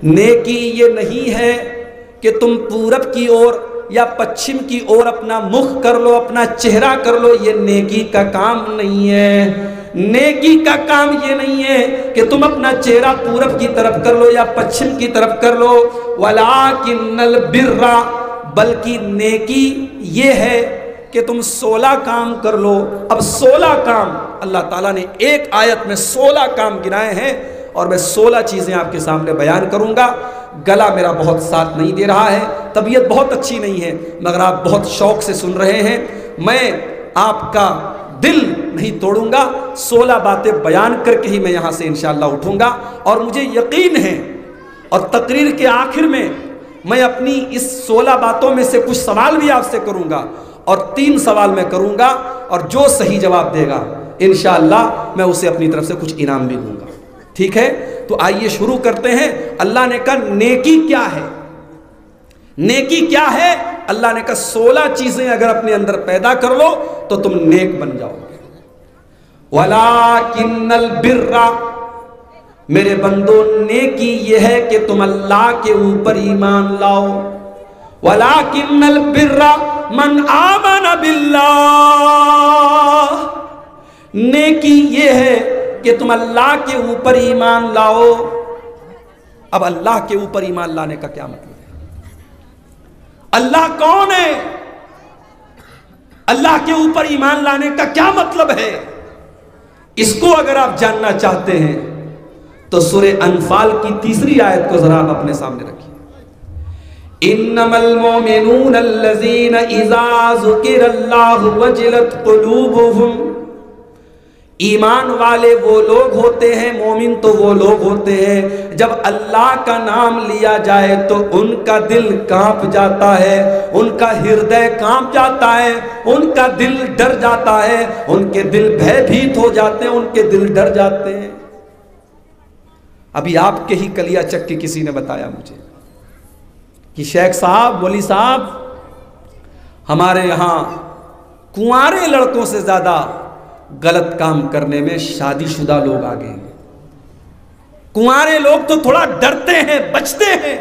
नेकी ये नहीं है कि तुम पूरब की ओर या पश्चिम की ओर अपना मुख कर लो, अपना चेहरा कर लो, ये नेकी का काम नहीं है। नेकी का काम ये नहीं है कि तुम अपना चेहरा पूरब की तरफ कर लो या पश्चिम की तरफ कर लो। वलाकिन्नल बिर्रा, बल्कि नेकी ये है कि तुम 16 काम कर लो। अब 16 काम अल्लाह ताला ने एक आयत में 16 काम गिनाए हैं और मैं 16 चीज़ें आपके सामने बयान करूंगा। गला मेरा बहुत साथ नहीं दे रहा है, तबीयत बहुत अच्छी नहीं है, मगर आप बहुत शौक से सुन रहे हैं। मैं आपका दिल नहीं तोड़ूंगा, 16 बातें बयान करके ही मैं यहाँ से इंशाअल्लाह उठूंगा। और मुझे यकीन है, और तकरीर के आखिर में मैं अपनी इस 16 बातों में से कुछ सवाल भी आपसे करूंगा और 3 सवाल मैं करूंगा, और जो सही जवाब देगा इंशाअल्लाह मैं उसे अपनी तरफ से कुछ इनाम भी दूंगा। ठीक है, तो आइए शुरू करते हैं। अल्लाह ने कहा नेकी क्या है? नेकी क्या है? अल्लाह ने कहा 16 चीजें अगर अपने अंदर पैदा कर लो तो तुम नेक बन जाओगे। वलाकिन्नल बिर्रा, मेरे बंदो नेकी ये है कि तुम अल्लाह के ऊपर ईमान लाओ। वलाकिन्नल बिर्रा मन आमन बिल्लाह, नेकी ये है कि तुम अल्लाह के ऊपर ईमान लाओ। अब अल्लाह के ऊपर ईमान लाने का क्या मतलब है? अल्लाह कौन है? अल्लाह के ऊपर ईमान लाने का क्या मतलब है? इसको अगर आप जानना चाहते हैं तो सूरे अनफाल की 3री आयत को जरा आप अपने सामने रखिए। इन्नमल मोमिनून अल्लज़ीना इज़ा ज़ुकिरल्लाहु वजिलत क़ुलूबुहुम, ईमान वाले वो लोग होते हैं, मोमिन तो वो लोग होते हैं जब अल्लाह का नाम लिया जाए तो उनका दिल कांप जाता है, उनका हृदय कांप जाता है, उनका दिल डर जाता है, उनके दिल भयभीत हो जाते हैं, उनके दिल डर जाते हैं। अभी आपके ही कलियाचक के किसी ने बताया मुझे कि शेख साहब, मौली साहब, हमारे यहाँ कुंवारे लड़कों से ज्यादा गलत काम करने में शादीशुदा लोग आगे हैं। कुंवारे लोग तो थोड़ा डरते हैं, बचते हैं।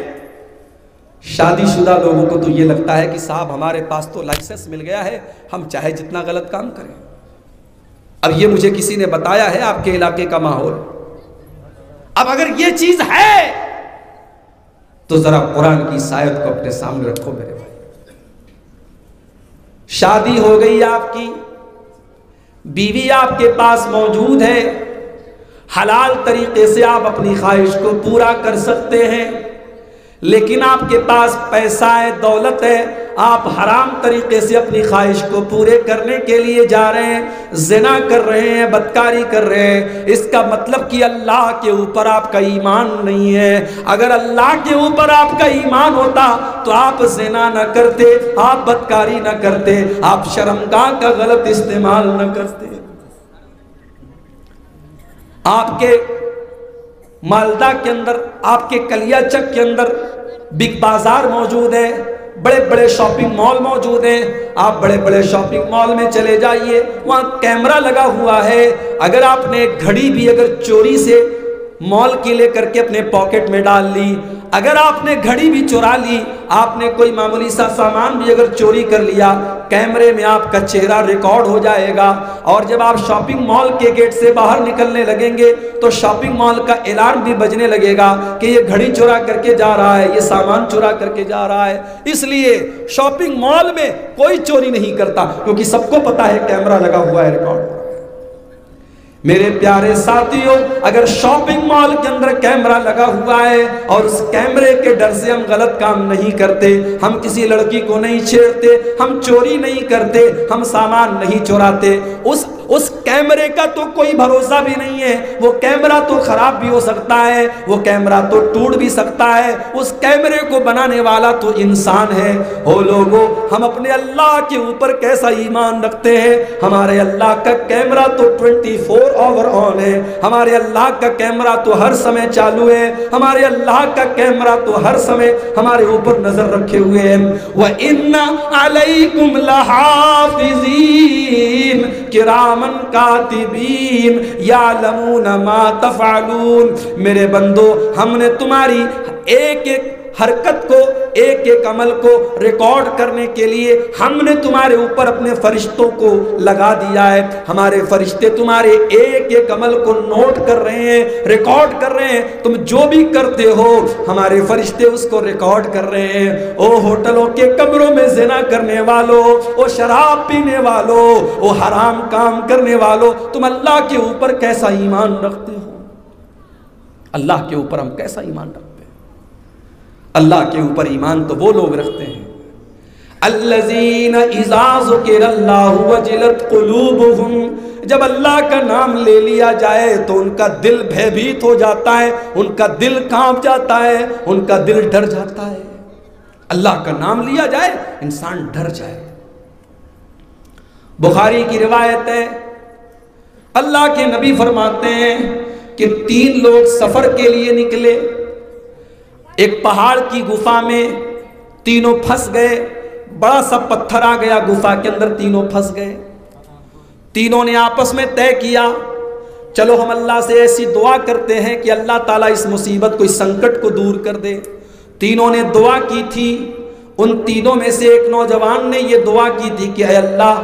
शादीशुदा लोगों को तो ये लगता है कि साहब हमारे पास तो लाइसेंस मिल गया है, हम चाहे जितना गलत काम करें। अब ये मुझे किसी ने बताया है आपके इलाके का माहौल। अब अगर ये चीज है तो जरा कुरान की इस आयत को अपने सामने रखो मेरे भाई। शादी हो गई आपकी, बीवी आपके पास मौजूद है, हलाल तरीके से आप अपनी ख्वाहिश को पूरा कर सकते हैं, लेकिन आपके पास पैसा है, दौलत है, आप हराम तरीके से अपनी ख्वाहिश को पूरे करने के लिए जा रहे हैं, ज़िना कर रहे हैं, बदकारी कर रहे हैं। इसका मतलब कि अल्लाह के ऊपर आपका ईमान नहीं है। अगर अल्लाह के ऊपर आपका ईमान होता तो आप ज़िना न करते, आप बदकारी न करते, आप शर्मगाह का गलत इस्तेमाल न करते। आपके मालदा के अंदर, आपके कलियाचक के अंदर बिग बाजार मौजूद है, बड़े बड़े शॉपिंग मॉल मौजूद हैं। आप बड़े बड़े शॉपिंग मॉल में चले जाइए, वहाँ कैमरा लगा हुआ है। अगर आपने घड़ी भी अगर चोरी से मॉल की लेकर के अपने पॉकेट में डाल ली, अगर आपने घड़ी भी चुरा ली, आपने कोई मामूली सा सामान भी अगर चोरी कर लिया, कैमरे में आपका चेहरा रिकॉर्ड हो जाएगा। और जब आप शॉपिंग मॉल के गेट से बाहर निकलने लगेंगे तो शॉपिंग मॉल का अलार्म भी बजने लगेगा कि ये घड़ी चुरा करके जा रहा है, ये सामान चुरा करके जा रहा है। इसलिए शॉपिंग मॉल में कोई चोरी नहीं करता, क्योंकि सबको पता है कैमरा लगा हुआ है, रिकॉर्ड। मेरे प्यारे साथियों, अगर शॉपिंग मॉल के अंदर कैमरा लगा हुआ है और उस कैमरे के डर से हम गलत काम नहीं करते, हम किसी लड़की को नहीं छेड़ते, हम चोरी नहीं करते, हम सामान नहीं चुराते, उस कैमरे का तो कोई भरोसा भी नहीं है। वो कैमरा तो खराब भी हो सकता है, वो कैमरा तो टूट भी सकता है, उस कैमरे को बनाने वाला तो इंसान है। हो लोगों, हम अपने अल्लाह के ऊपर कैसा ईमान रखते हैं? हमारे अल्लाह का कैमरा तो 24 आवर ऑन है, हमारे अल्लाह का कैमरा तो हर समय चालू है, हमारे अल्लाह का कैमरा तो हर समय हमारे ऊपर नजर रखे हुए है। व इन्ना अलैकुम लहाफिज़ीन किरामन कातिबीन यालमून मा तफ़अलून। मेरे बंदो, हमने तुम्हारी एक एक हरकत को, एक एक अमल को रिकॉर्ड करने के लिए हमने तुम्हारे ऊपर अपने फरिश्तों को लगा दिया है। हमारे फरिश्ते तुम्हारे एक एक अमल को नोट कर रहे हैं, रिकॉर्ड कर रहे हैं। तुम जो भी करते हो हमारे फरिश्ते उसको रिकॉर्ड कर रहे हैं। ओ होटलों के कमरों में ज़िना करने वालों, ओ शराब पीने वालों, ओ हराम काम करने वालों, तुम अल्लाह के ऊपर कैसा ईमान रखते हो? अल्लाह के ऊपर हम कैसा ईमान रखते हैं? अल्लाह के ऊपर ईमान तो वो लोग रखते हैं अल्लज़ीना इज़ा ज़ुकिरल्लाहु वजिलत क़ुलूबुहुम, जब अल्लाह का नाम ले लिया जाए तो उनका दिल भयभीत हो जाता है, उनका दिल कांप जाता है, उनका दिल डर जाता है। अल्लाह का नाम लिया जाए इंसान डर जाए। बुखारी की रिवायत है, अल्लाह के नबी फरमाते हैं कि 3 लोग सफर के लिए निकले, एक पहाड़ की गुफा में तीनों फंस गए। बड़ा सा पत्थर आ गया गुफा के अंदर, तीनों फंस गए। तीनों ने आपस में तय किया, चलो हम अल्लाह से ऐसी दुआ करते हैं कि अल्लाह ताला इस मुसीबत को, इस संकट को दूर कर दे। तीनों ने दुआ की थी। उन तीनों में से एक नौजवान ने यह दुआ की थी कि अल्लाह,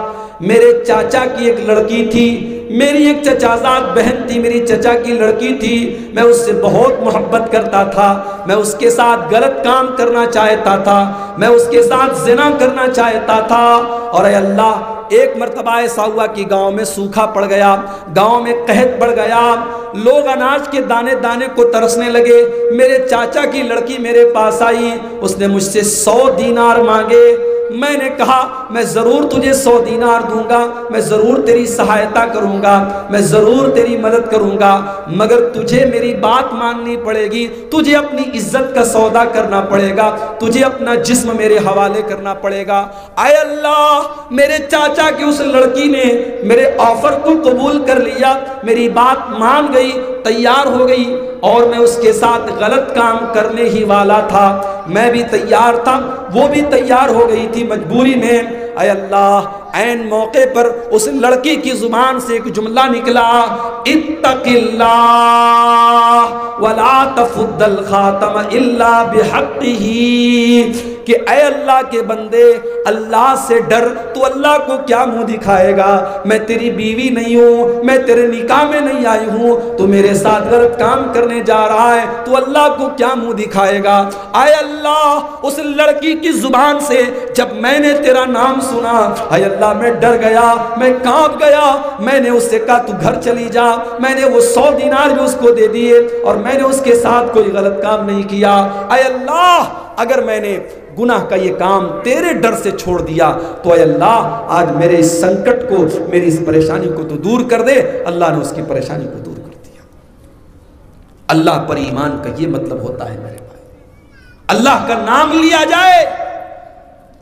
मेरे चाचा की एक लड़की थी, मेरी एक चचाजाद बहन थी, मेरी चचा की लड़की थी, मैं उससे बहुत मोहब्बत करता था, मैं उसके साथ गलत काम करना चाहता था, मैं उसके साथ जिना करना चाहता था। और अल्लाह, एक मरतबा ऐसा हुआ कि गांव में सूखा पड़ गया, गांव में कहत बढ़ गया, लोग अनाज के दाने दाने को तरसने लगे। मेरे चाचा की लड़की मेरे पास आई, उसने मुझसे 100 दीनार मांगे। मैंने कहा मैं ज़रूर तुझे 100 दीनार दूंगा, मैं ज़रूर तेरी सहायता करूंगा, मैं ज़रूर तेरी मदद करूंगा, मगर तुझे मेरी बात माननी पड़ेगी, तुझे अपनी इज्जत का सौदा करना पड़ेगा, तुझे अपना जिस्म मेरे हवाले करना पड़ेगा। आय अल्लाह, मेरे चाचा की उस लड़की ने मेरे ऑफर को कबूल कर लिया, मेरी बात मान गई, तैयार हो गई, और मैं उसके साथ गलत काम करने ही वाला था। मैं भी तैयार था, वो भी तैयार हो गई थी मजबूरी में। अय अल्लाह, ऐन मौके पर उस लड़की की जुबान से एक जुमला निकला, इत्तकिल्लाह वला तफुद्दल खातम इल्ला बिहक्किही, कि ऐ अल्लाह के बंदे, अल्लाह से डर। तू अल्लाह को क्या मुंह दिखाएगा? मैं तेरी बीवी नहीं हूँ, मैं तेरे निकाह में नहीं आई हूँ, तू मेरे साथ गलत काम करने जा रहा है, तू अल्लाह को क्या मुंह दिखाएगा? आय अल्लाह, उस लड़की की जुबान से जब मैंने तेरा नाम सुना, आय अल्लाह, मैं डर गया, मैं कांप गया। मैंने उससे कहा तू घर चली जा। मैंने वो 100 दीनार भी उसको दे दिए और मैंने उसके साथ कोई गलत काम नहीं किया। आय अल्लाह, अगर मैंने गुनाह का ये काम तेरे डर से छोड़ दिया तो अल्लाह, आज मेरे इस संकट को, मेरी इस परेशानी को तो दूर कर दे। अल्लाह ने उसकी परेशानी को दूर कर दिया। अल्लाह पर ईमान का ये मतलब होता है मेरे भाई, अल्लाह का नाम लिया जाए,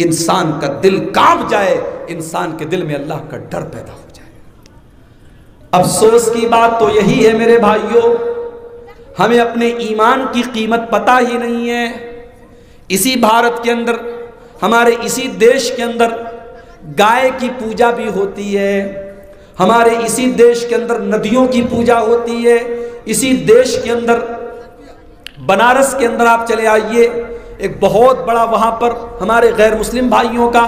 इंसान का दिल कांप जाए, इंसान के दिल में अल्लाह का डर पैदा हो जाए। अफसोस की बात तो यही है मेरे भाइयों, हमें अपने ईमान की कीमत पता ही नहीं है। इसी भारत के अंदर, हमारे इसी देश के अंदर गाय की पूजा भी होती है, हमारे इसी देश के अंदर नदियों की पूजा होती है। इसी देश के अंदर, बनारस के अंदर आप चले आइए, एक बहुत बड़ा वहाँ पर हमारे गैर मुस्लिम भाइयों का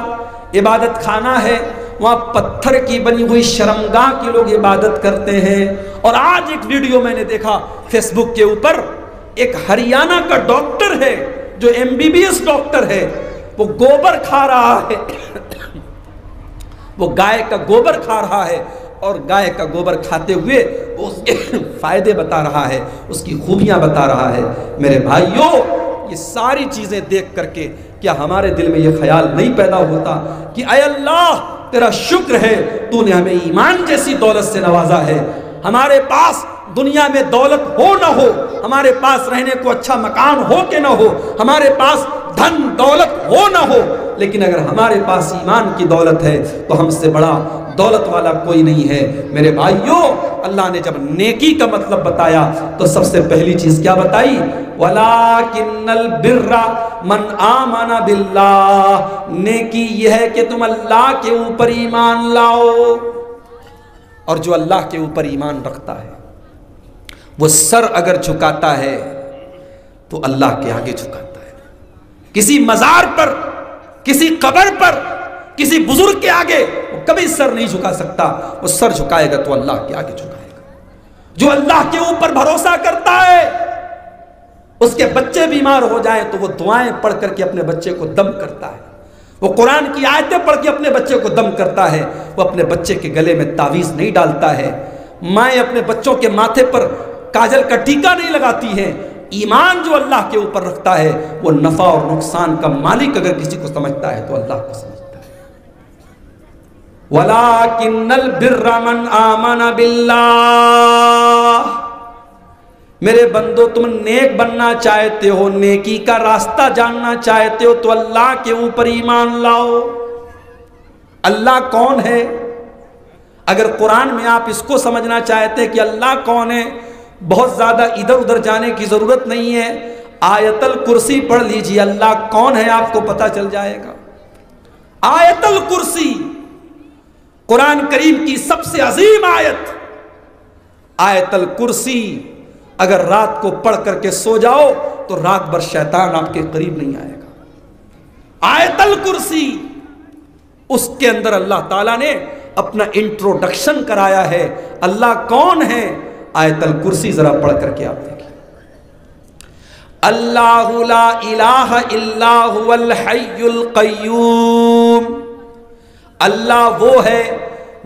इबादत खाना है। वहाँ पत्थर की बनी हुई शर्मगाह की लोग इबादत करते हैं। और आज एक वीडियो मैंने देखा फेसबुक के ऊपर, एक हरियाणा का डॉक्टर है जो MBBS डॉक्टर है, वो गोबर खा रहा है वो गाय का गोबर खा रहा है और गाय का गोबर खाते हुए वो उसके फायदे बता रहा है, उसकी खूबियां बता रहा है। मेरे भाइयों, ये सारी चीजें देख करके क्या हमारे दिल में ये ख्याल नहीं पैदा होता कि ऐ अल्लाह, तेरा शुक्र है तूने हमें ईमान जैसी दौलत से नवाजा है। हमारे पास दुनिया में दौलत हो ना हो, हमारे पास रहने को अच्छा मकान हो के ना हो, हमारे पास धन दौलत हो ना हो, लेकिन अगर हमारे पास ईमान की दौलत है तो हमसे बड़ा दौलत वाला कोई नहीं है। मेरे भाइयों, अल्लाह ने जब नेकी का मतलब बताया तो सबसे पहली चीज क्या बताई? वलाकिन्नल बिर्रा मन आमना बिल्लाह, नेकी यह है कि तुम अल्लाह के ऊपर ईमान लाओ। और जो अल्लाह के ऊपर ईमान रखता है वो सर अगर झुकाता है तो अल्लाह के आगे झुकाता है। किसी मजार पर, किसी कब्र पर, किसी बुजुर्ग के आगे वो कभी सर नहीं झुका सकता। वो सर झुकाएगा तो अल्लाह के आगे झुकाएगा। जो अल्लाह के ऊपर भरोसा करता है, उसके बच्चे बीमार हो जाएं तो वो दुआएं पढ़ करके अपने बच्चे को दम करता है। वो कुरान की आयतें पढ़ के अपने बच्चे को दम करता है। वो अपने बच्चे के गले में तावीज नहीं डालता है। माएँ अपने बच्चों के माथे पर काजल का टीका नहीं लगाती हैं। ईमान जो अल्लाह के ऊपर रखता है, वो नफा और नुकसान का मालिक अगर किसी को समझता है तो अल्लाह को समझता है। वलाकिन्नल बिर्रा मन आमन बिल्लाह, मेरे बंदो तुम नेक बनना चाहते हो, नेकी का रास्ता जानना चाहते हो तो अल्लाह के ऊपर ईमान लाओ। अल्लाह कौन है? अगर कुरान में आप इसको समझना चाहते हैं कि अल्लाह कौन है, बहुत ज्यादा इधर उधर जाने की जरूरत नहीं है। आयतल कुर्सी पढ़ लीजिए, अल्लाह कौन है आपको पता चल जाएगा। आयतल कुर्सी कुरान करीम की सबसे अजीम आयत। आयतल कुर्सी अगर रात को पढ़ करके सो जाओ तो रात भर शैतान आपके करीब नहीं आएगा। आयतल कुर्सी, उसके अंदर अल्लाह ताला ने अपना इंट्रोडक्शन कराया है। अल्लाह कौन है? आयतल कुर्सी जरा पढ़ करके आप देखिए। अल्लाहु ला इलाहा इल्ला हुवल हय्युल क़य्यूम, अल्लाह वो है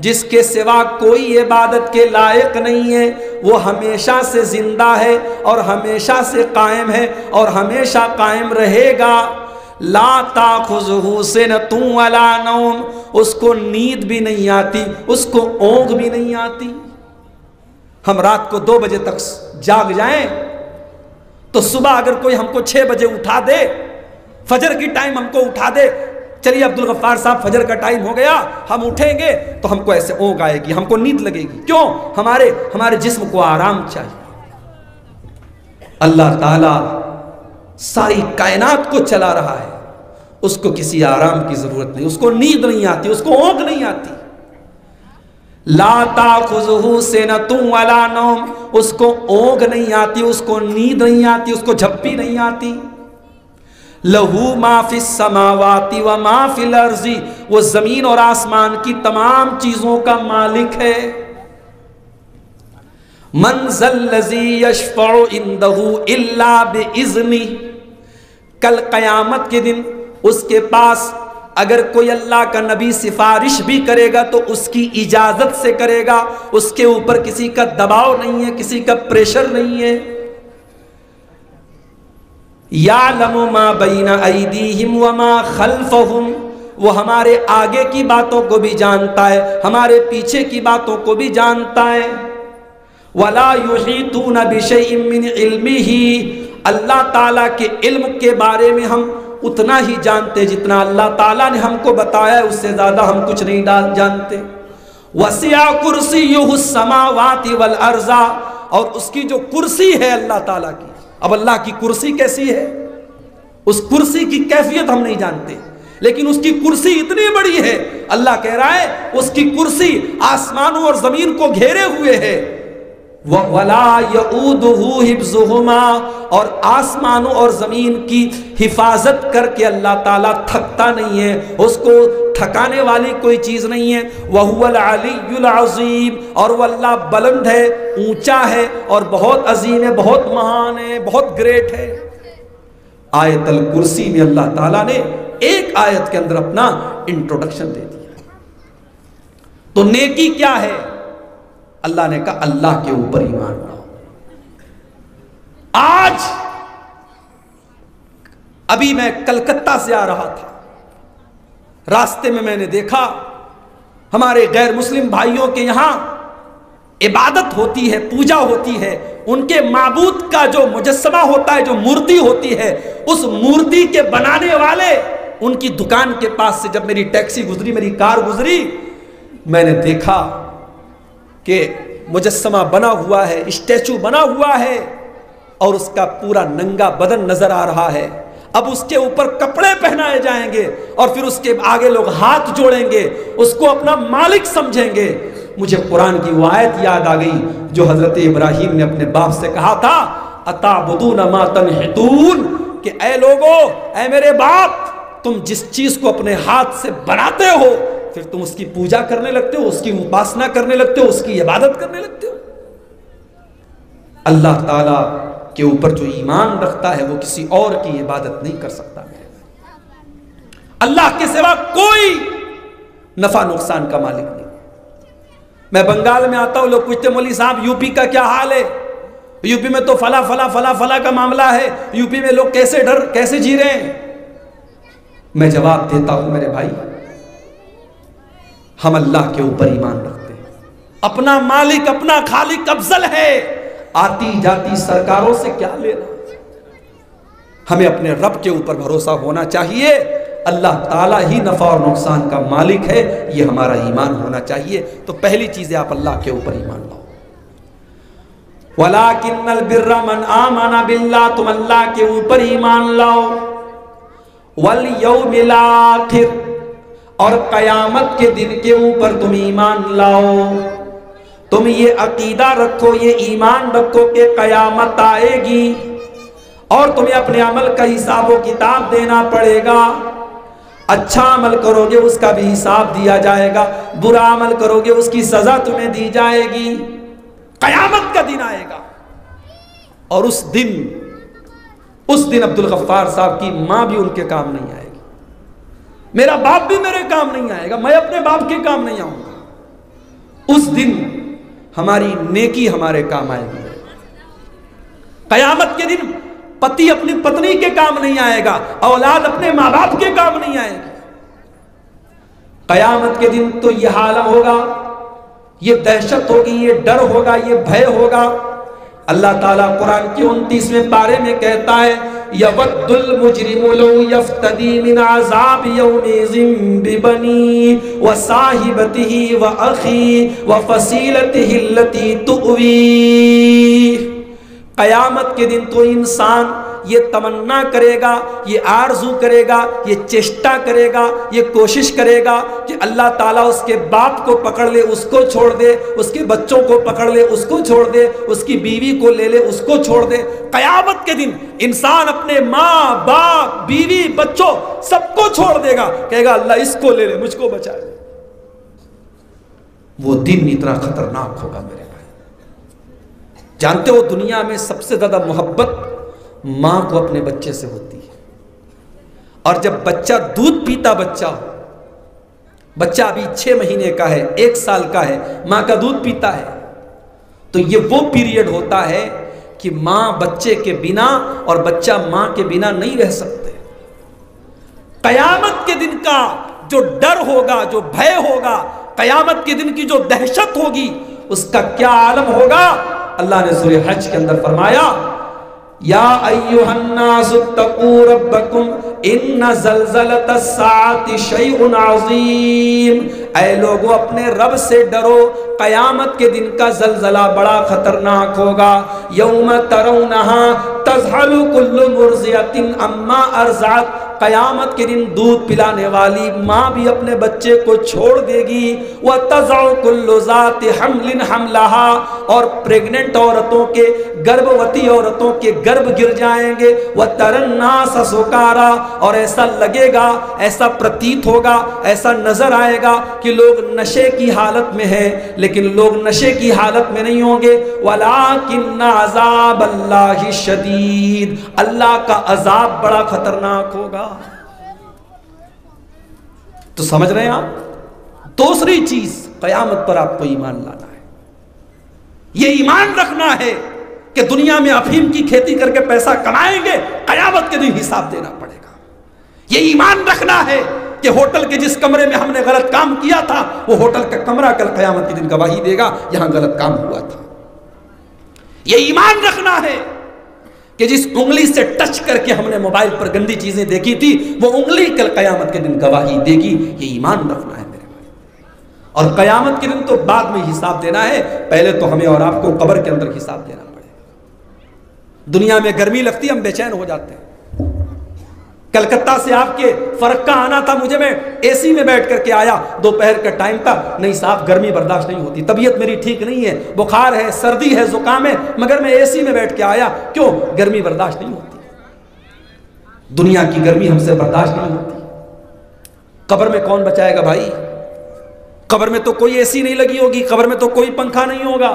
जिसके सिवा कोई इबादत के लायक नहीं है। वो हमेशा से जिंदा है और हमेशा से कायम है और हमेशा कायम रहेगा। ला ताखुज़ुहु सिनतुन वला नौम, उसको नींद भी नहीं आती, उसको ऊँघ भी नहीं आती। हम रात को 2 बजे तक जाग जाएं तो सुबह अगर कोई हमको 6 बजे उठा दे, फजर की टाइम हमको उठा दे, चलिए अब्दुल गफ्फार साहब फजर का टाइम हो गया, हम उठेंगे तो हमको ऐसे ऊँघ आएगी, हमको नींद लगेगी। क्यों? हमारे जिस्म को आराम चाहिए। अल्लाह ताला सारी कायनात को चला रहा है, उसको किसी आराम की जरूरत नहीं, उसको नींद नहीं आती, उसको ऊँघ नहीं आती। ला ताखुज़ुहु सिनतुन वला नौम, उसको ऊँघ नहीं आती, उसको नींद नहीं आती, उसको झप्पी नहीं आती। लहू मा फिस समावाति व मा फिल अर्ज़ी, वो जमीन और आसमान की तमाम चीजों का मालिक है। मन ज़ल्लज़ी यशफ़उ इंदहु इल्ला बिइज़्नि, कल क़यामत के दिन उसके पास अगर कोई अल्लाह का नबी सिफारिश भी करेगा तो उसकी इजाजत से करेगा, उसके ऊपर किसी का दबाव नहीं है, किसी का प्रेशर नहीं है। यालमु मा बैना अयदीहिम व मा खल्फहुम, वो हमारे आगे की बातों को भी जानता है, हमारे पीछे की बातों को भी जानता है। वला युहीतूना बिशैइन मिन इल्मिही, अल्लाह ताला के इल्म के बारे में हम उतना ही जानते जितना अल्लाह ताला ने हमको बताया है, उससे ज्यादा हम कुछ नहीं जानते। वसिया कुर्सियुहुस समावाति वल अर्ज़ा, और उसकी जो कुर्सी है अल्लाह ताला की, अब अल्लाह की कुर्सी कैसी है, उस कुर्सी की कैफियत हम नहीं जानते, लेकिन उसकी कुर्सी इतनी बड़ी है। अल्लाह कह रहा है उसकी कुर्सी आसमानों और जमीन को घेरे हुए है। वला यऊदुहु हिफ्ज़ुहुमा, और आसमानों और जमीन की हिफाजत करके अल्लाह ताला थकता नहीं है, उसको थकाने वाली कोई चीज नहीं है। वहुवल अलियुल अज़ीम, और वह अल्लाह बुलंद है, ऊंचा है और बहुत अजीम है, बहुत महान है, बहुत ग्रेट है। आयतल कुर्सी में अल्लाह ताला ने एक आयत के अंदर अपना इंट्रोडक्शन दे दिया। तो नेकी क्या है? अल्लाह ने कहा अल्लाह के ऊपर ईमान लाओ। आज अभी मैं कलकत्ता से आ रहा था, रास्ते में मैंने देखा हमारे गैर मुस्लिम भाइयों के यहां इबादत होती है, पूजा होती है, उनके माबूद का जो मुजस्समा होता है, जो मूर्ति होती है, उस मूर्ति के बनाने वाले उनकी दुकान के पास से जब मेरी टैक्सी गुजरी, मेरी कार गुजरी, मैंने देखा कि मुजस्समा बना हुआ है, स्टैचू बना हुआ है और उसका पूरा नंगा बदन नजर आ रहा है। अब उसके ऊपर कपड़े पहनाए जाएंगे और फिर उसके आगे लोग हाथ जोड़ेंगे, उसको अपना मालिक समझेंगे। मुझे कुरान की वो आयत याद आ गई जो हजरत इब्राहिम ने अपने बाप से कहा था, अताबुदून मा तनहितून, कि ऐ लोगो, ऐ मेरे बाप, तुम जिस चीज को अपने हाथ से बनाते हो फिर तुम उसकी पूजा करने लगते हो, उसकी उपासना करने लगते हो, उसकी इबादत करने लगते हो। अल्लाह ताला के ऊपर जो ईमान रखता है वो किसी और की इबादत नहीं कर सकता। अल्लाह के सिवा कोई नफा नुकसान का मालिक नहीं। मैं बंगाल में आता हूं, लोग पूछते मौलवी साहब यूपी का क्या हाल है, यूपी में तो फला फला फला फला का मामला है, यूपी में लोग कैसे जी रहे हैं। मैं जवाब देता हूं मेरे भाई, हम अल्लाह के ऊपर ईमान रखते हैं। अपना मालिक अपना खालिक अफजल है, आती जाती सरकारों से क्या लेना। हमें अपने रब के ऊपर भरोसा होना चाहिए। अल्लाह ताला ही नफा और नुकसान का मालिक है, ये हमारा ईमान होना चाहिए। तो पहली चीज है आप अल्लाह के ऊपर ईमान लाओ। वलाकिन्नल बिर्रा मन आमना बिल्लाह, तुम अल्लाह के ऊपर ईमान लाओ। वल यौमिल आखिर, और कयामत के दिन के ऊपर तुम ईमान लाओ। तुम ये अकीदा रखो, ये ईमान रखो कि कयामत आएगी और तुम्हें अपने अमल का हिसाब व किताब देना पड़ेगा। अच्छा अमल करोगे उसका भी हिसाब दिया जाएगा, बुरा अमल करोगे उसकी सजा तुम्हें दी जाएगी। कयामत का दिन आएगा और उस दिन अब्दुल गफ्फार साहब की मां भी उनके काम नहीं आएगी, मेरा बाप भी मेरे काम नहीं आएगा, मैं अपने बाप के काम नहीं आऊंगा। उस दिन हमारी नेकी हमारे काम आएगी। कयामत के दिन पति अपनी पत्नी के काम नहीं आएगा, औलाद अपने मां बाप के काम नहीं आएगी। कयामत के दिन तो यह हाल होगा, ये दहशत होगी, ये डर होगा, ये भय होगा। अल्लाह ताला कुरान के 29वें पारे में कहता है, यवद्दुल मुजरिमु लौ यफ्तदी मिन अज़ाब यौमिज़िन बिबनी व साहिबतिही व अखी व फसीलतिही अल्लती तुवी। कयामत के दिन तो इंसान ये तमन्ना करेगा, ये आरजू करेगा, ये चेष्टा करेगा, ये कोशिश करेगा कि अल्लाह ताला उसके बाप को पकड़ ले, उसको छोड़ दे, उसके बच्चों को पकड़ ले, उसको छोड़ दे, उसकी बीवी को ले ले, उसको छोड़ दे। कयामत के दिन इंसान अपने माँ बाप बीवी बच्चों सबको छोड़ देगा, कहेगा अल्लाह इसको ले ले, मुझको बचा ले। वो दिन इतना खतरनाक होगा मेरे भाई। जानते हो दुनिया में सबसे ज्यादा मोहब्बत मां को अपने बच्चे से होती है। और जब बच्चा दूध पीता बच्चा अभी 6 महीने का है, 1 साल का है, मां का दूध पीता है, तो ये वो पीरियड होता है कि मां बच्चे के बिना और बच्चा मां के बिना नहीं रह सकते। कयामत के दिन का जो डर होगा, जो भय होगा, कयामत के दिन की जो दहशत होगी, उसका क्या आलम होगा। अल्लाह ने सूरह हज के अंदर फरमाया, या अय्युहन्नासुत्तकू रब्बकुम इन्न ज़ल्ज़लतस्साअति शैउन अज़ीम। ऐ लोगों अपने रब से डरो, कयामत के दिन का जलजला बड़ा खतरनाक होगा। यौम तरौनहा तज़हलु कुल्लु मुर्ज़ियतिन अम्मा अर्ज़अत। कयामत के दिन दूध पिलाने वाली माँ भी अपने बच्चे को छोड़ देगी। वह तज़अु कुल्लु ज़ाति हम्लिन हम्लहा, और प्रेग्नेंट औरतों के, गर्भवती औरतों के गर्भ गिर जाएंगे। वह तरन्नास सुकारा, और ऐसा लगेगा, ऐसा प्रतीत होगा, ऐसा नजर आएगा कि लोग नशे की हालत में हैं, लेकिन लोग नशे की हालत में नहीं होंगे। वलाकिन्न अज़ाबल्लाहि शदीद, अल्लाह का अजाब बड़ा खतरनाक होगा। तो समझ रहे हैं आप। दूसरी चीज, कयामत पर आपको ईमान लाना है। यह ईमान रखना है कि दुनिया में अफीम की खेती करके पैसा कमाएंगे, कयामत के दिन हिसाब देना पड़ेगा। यह ईमान रखना है कि होटल के जिस कमरे में हमने गलत काम किया था, वो होटल का कमरा कल कयामत के दिन गवाही देगा, यहां गलत काम हुआ था। यह ईमान रखना है कि जिस उंगली से टच करके हमने मोबाइल पर गंदी चीजें देखी थी, वो उंगली कल कयामत के दिन गवाही देगी। ये ईमान रखना है मेरे भाई। और कयामत के दिन तो बाद में हिसाब देना है, पहले तो हमें और आपको कब्र के अंदर हिसाब देना पड़ेगा। दुनिया में गर्मी लगती है, हम बेचैन हो जाते हैं, कलकत्ता से आपके फर्क का आना था, मुझे मैं एसी में बैठ करके आया, दोपहर का टाइम था, नहीं साहब गर्मी बर्दाश्त नहीं होती, तबीयत मेरी ठीक नहीं है, बुखार है, सर्दी है, जुकाम है, मगर मैं एसी में बैठ के आया, क्यों? गर्मी बर्दाश्त नहीं होती, दुनिया की गर्मी हमसे बर्दाश्त नहीं होती। कब्र में कौन बचाएगा भाई? कब्र में तो कोई एसी नहीं लगी होगी, कब्र में तो कोई पंखा नहीं होगा,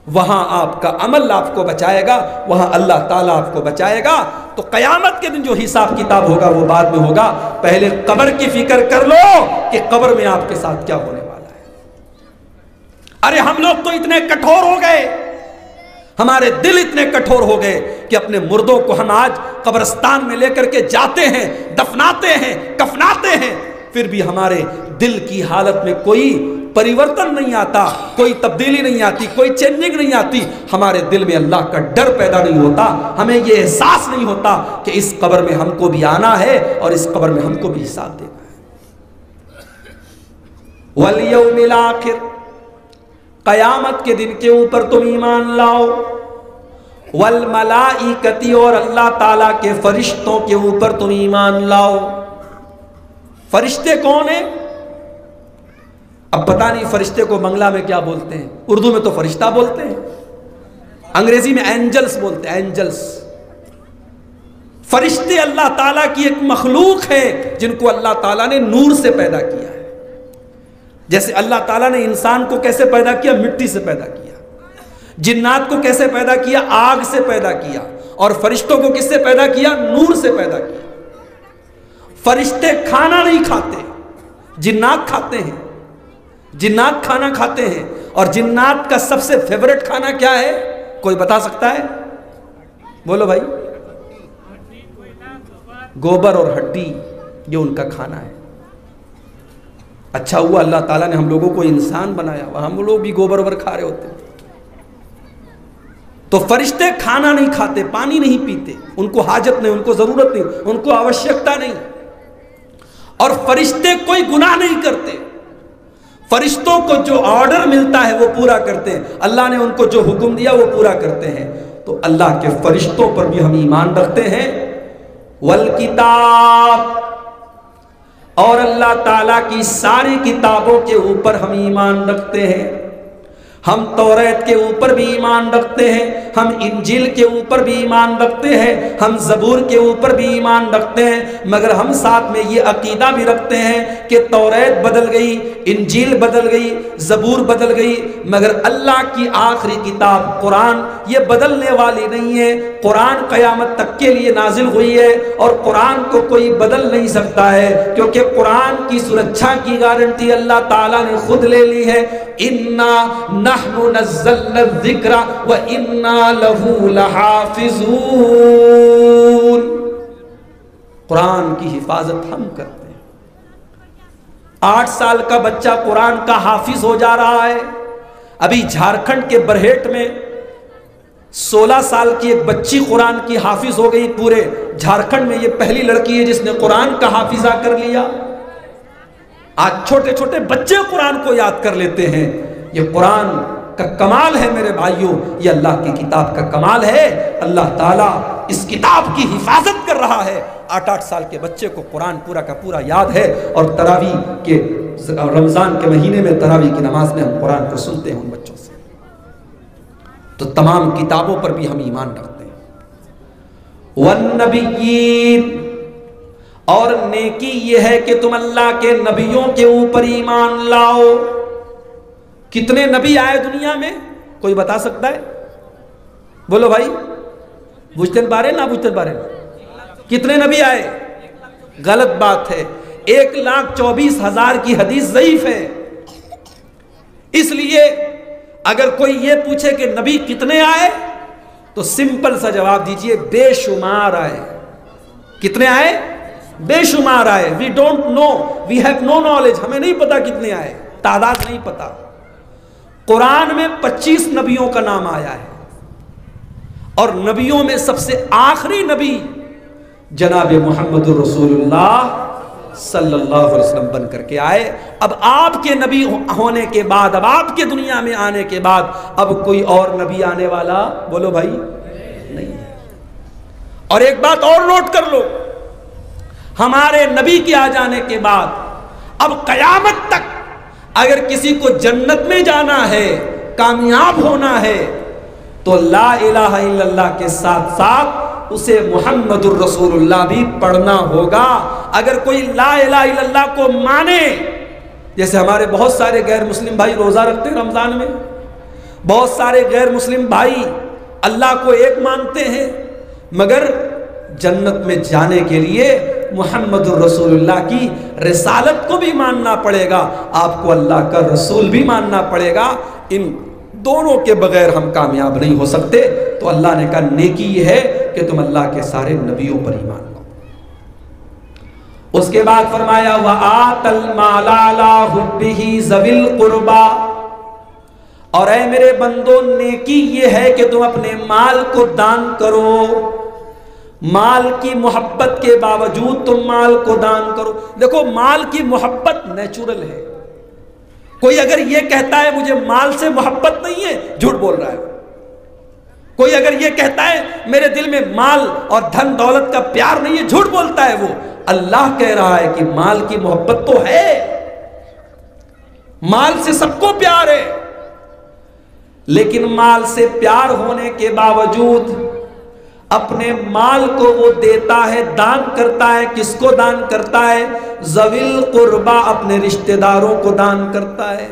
वहां आपका अमल आपको बचाएगा, वहां अल्लाह ताला आपको बचाएगा। तो कयामत के दिन जो हिसाब किताब होगा वो बाद में होगा, पहले कब्र की फिक्र कर लो कि कब्र में आपके साथ क्या होने वाला है। अरे हम लोग तो इतने कठोर हो गए, हमारे दिल इतने कठोर हो गए कि अपने मुर्दों को हम आज कब्रिस्तान में लेकर के जाते हैं, दफनाते हैं, कफनाते हैं, फिर भी हमारे दिल की हालत में कोई परिवर्तन नहीं आता, कोई तब्दीली नहीं आती, कोई चेंजिंग नहीं आती। हमारे दिल में अल्लाह का डर पैदा नहीं होता, हमें यह एहसास नहीं होता कि इस कब्र में हमको भी आना है और इस कब्र में हमको भी हिसाब देना है। वल यौमिल आखिर, कयामत के दिन के ऊपर तुम ईमान लाओ। वल मलाइकती, और अल्लाह ताला के फरिश्तों के ऊपर तुम ईमान लाओ। फरिश्ते कौन है? अब पता नहीं फरिश्ते को बंगला में क्या बोलते हैं, उर्दू में तो फरिश्ता बोलते हैं, अंग्रेजी में एंजल्स बोलते हैं, एंजल्स। फरिश्ते अल्लाह ताला की एक मखलूक है जिनको अल्लाह ताला ने नूर से पैदा किया है। जैसे अल्लाह ताला ने इंसान को कैसे पैदा किया? मिट्टी से पैदा किया। जिन्नात को कैसे पैदा किया? आग से पैदा किया। और फरिश्तों को किससे पैदा किया? नूर से पैदा किया। फरिश्ते खाना नहीं खाते, जिन्नात खाते हैं, जिन्नात खाना खाते हैं। और जिन्नात का सबसे फेवरेट खाना क्या है? कोई बता सकता है? बोलो भाई। गोबर और हड्डी, ये उनका खाना है। अच्छा हुआ अल्लाह ताला ने हम लोगों को इंसान बनाया, हम लोग भी गोबर वोबर खा रहे होते। तो फरिश्ते खाना नहीं खाते, पानी नहीं पीते, उनको हाजत नहीं, उनको जरूरत नहीं, उनको आवश्यकता नहीं। और फरिश्ते कोई गुनाह नहीं करते, फरिश्तों को जो ऑर्डर मिलता है वो पूरा करते हैं, अल्लाह ने उनको जो हुक्म दिया वो पूरा करते हैं। तो अल्लाह के फरिश्तों पर भी हम ईमान रखते हैं। वल किताब, और अल्लाह ताला की सारी किताबों के ऊपर हम ईमान रखते हैं। हम तौरात के ऊपर भी ईमान रखते हैं, हम इंजील के ऊपर भी ईमान रखते हैं, हम ज़बूर के ऊपर भी ईमान रखते हैं। मगर हम साथ में ये अकीदा भी रखते हैं कि तौरात बदल गई, इंजील बदल गई, ज़बूर बदल गई, मगर अल्लाह की आखिरी किताब कुरान ये बदलने वाली नहीं है। कुरान क़यामत तक के लिए नाजिल हुई है और कुरान को कोई बदल नहीं सकता है, क्योंकि कुरान की सुरक्षा की गारंटी अल्लाह ताला ने खुद ले ली है। इन्ना नहनु नज़्ज़लना ज़िक्रा व इन्ना लहू लहाफ़िज़ून। कुरान की हिफाजत हम करते हैं। 8 साल का बच्चा कुरान का हाफिज हो जा रहा है। अभी झारखंड के बरहेट में 16 साल की एक बच्ची कुरान की हाफिज हो गई। पूरे झारखंड में ये पहली लड़की है जिसने कुरान का हाफिजा कर लिया। आज छोटे छोटे बच्चे कुरान को याद कर लेते हैं। ये कुरान का कमाल है मेरे भाइयों, ये अल्लाह की किताब का कमाल है। अल्लाह ताला इस किताब की हिफाजत कर रहा है। 8-8 साल के बच्चे को कुरान पूरा का पूरा याद है। और तरावी के रमजान के महीने में तरावी की नमाज में हम कुरान को सुनते हैं उन बच्चों से। तो तमाम किताबों पर भी हम ईमान रखते हैं। वन्नबिय्यीन, और नेकी यह है कि तुम अल्लाह के नबियों के ऊपर ईमान लाओ। कितने नबी आए दुनिया में, कोई बता सकता है? बोलो भाई, बुझते बारे ना बुझते बारे, कितने नबी आए? गलत बात है। 1,24,000 की हदीस ज़ईफ है। इसलिए अगर कोई ये पूछे कि नबी कितने आए, तो सिंपल सा जवाब दीजिए, बेशुमार आए। कितने आए? बेशुमार आए। We don't know, we have no knowledge, हमें नहीं पता कितने आए, तादाद नहीं पता। कुरान में 25 नबियों का नाम आया है और नबियों में सबसे आखिरी नबी जनाब मोहम्मद रसूलुल्लाह सल्लल्लाहु अलैहि वसल्लम बन करके आए। अब आपके नबी होने के बाद, अब आपके दुनिया में आने के बाद, अब कोई और नबी आने वाला, बोलो भाई, नहीं है। और एक बात और नोट कर लो, हमारे नबी के आ जाने के बाद अब कयामत तक अगर किसी को जन्नत में जाना है, कामयाब होना है, तो ला इलाहा इल्लल्लाह के साथ साथ उसे मुहम्मदुर रसूलुल्लाह भी पढ़ना होगा। अगर कोई ला इलाहा इल्लल्लाह को माने, जैसे हमारे बहुत सारे गैर मुस्लिम भाई रोजा रखते हैं रमजान में, बहुत सारे गैर मुस्लिम भाई अल्लाह को एक मानते हैं, मगर जन्नत में जाने के लिए मुहम्मदुर रसूलुल्लाह की रिसालत को भी मानना पड़ेगा, आपको अल्लाह का रसूल भी मानना पड़ेगा। इन दोनों के बगैर हम कामयाब नहीं हो सकते। तो अल्लाह ने कहा नेकी ये है कि तुम अल्लाह के सारे नबियों पर ईमान लो। उसके बाद फरमाया व आतल माला ला हुब्बिही ज़विल कुर्बा, और ऐ मेरे बंदो नेकी ये है कि तुम अपने माल को दान करो, माल की मोहब्बत के बावजूद तुम माल को दान करो। देखो माल की मोहब्बत नेचुरल है। कोई अगर ये कहता है मुझे माल से मोहब्बत नहीं है, झूठ बोल रहा है। कोई अगर ये कहता है मेरे दिल में माल और धन दौलत का प्यार नहीं है, झूठ बोलता है वो। अल्लाह कह रहा है कि माल की मोहब्बत तो है, माल से सबको प्यार है, लेकिन माल से प्यार होने के बावजूद अपने माल को वो देता है, दान करता है। किसको दान करता है? ज़विल कुर्बा, अपने रिश्तेदारों को दान करता है।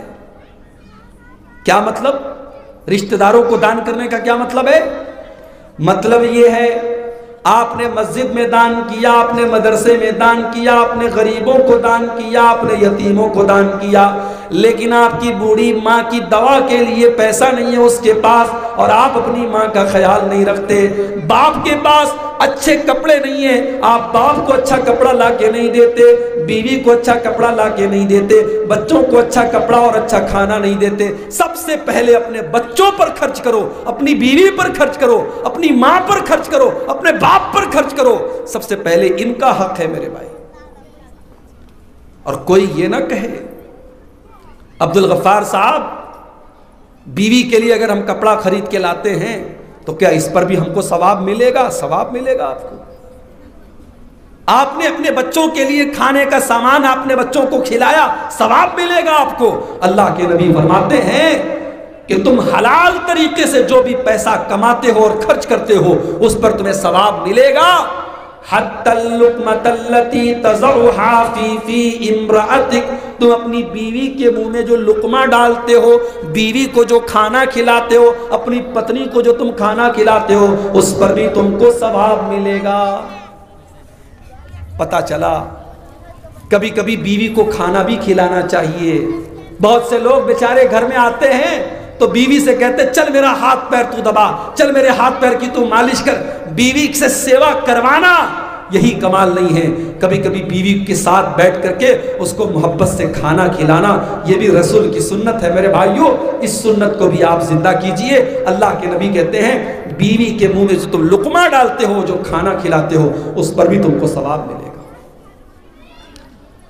क्या मतलब? रिश्तेदारों को दान करने का क्या मतलब है? मतलब ये है आपने मस्जिद में दान किया, आपने मदरसे में दान किया, आपने गरीबों को दान किया, आपने यतीमों को दान किया, लेकिन आपकी बूढ़ी माँ की दवा के लिए पैसा नहीं है उसके पास, और आप अपनी माँ का ख्याल नहीं रखते। बाप के पास अच्छे कपड़े नहीं है, आप बाप को अच्छा कपड़ा ला के नहीं देते, बीवी को अच्छा कपड़ा ला के नहीं देते, बच्चों को अच्छा कपड़ा और अच्छा खाना नहीं देते। सबसे पहले अपने बच्चों पर खर्च करो, अपनी बीवी पर खर्च करो, अपनी माँ पर खर्च करो, अपने बाप पर खर्च करो। सबसे पहले इनका हक है मेरे भाई। और कोई ये ना कहे अब्दुल गफ्फार साहब, बीवी के लिए अगर हम कपड़ा खरीद के लाते हैं तो क्या इस पर भी हमको सवाब मिलेगा? सवाब मिलेगा आपको। आपने अपने बच्चों के लिए खाने का सामान अपने बच्चों को खिलाया, सवाब मिलेगा आपको। अल्लाह के नबी फरमाते हैं कि तुम हलाल तरीके से जो भी पैसा कमाते हो और खर्च करते हो उस पर तुम्हें सवाब मिलेगा। तुम अपनी बीवी के मुंह में जो लुकमा डालते हो, बीवी को जो खाना खिलाते हो, अपनी पत्नी को जो तुम खाना खिलाते हो, उस पर भी तुमको सवाब मिलेगा। पता चला कभी कभी बीवी को खाना भी खिलाना चाहिए। बहुत से लोग बेचारे घर में आते हैं तो बीवी से कहते चल मेरा हाथ पैर तू दबा, चल मेरे हाथ पैर की तू मालिश कर। बीवी से सेवा करवाना यही कमाल नहीं है। कभी कभी बीवी के साथ बैठ करके उसको मोहब्बत से खाना खिलाना, ये भी रसूल की सुन्नत है मेरे भाइयों। इस सुन्नत को भी आप जिंदा कीजिए। अल्लाह के नबी कहते हैं बीवी के मुंह में जो तुम लुकमा डालते हो, जो खाना खिलाते हो, उस पर भी तुमको सवाब मिलेगा।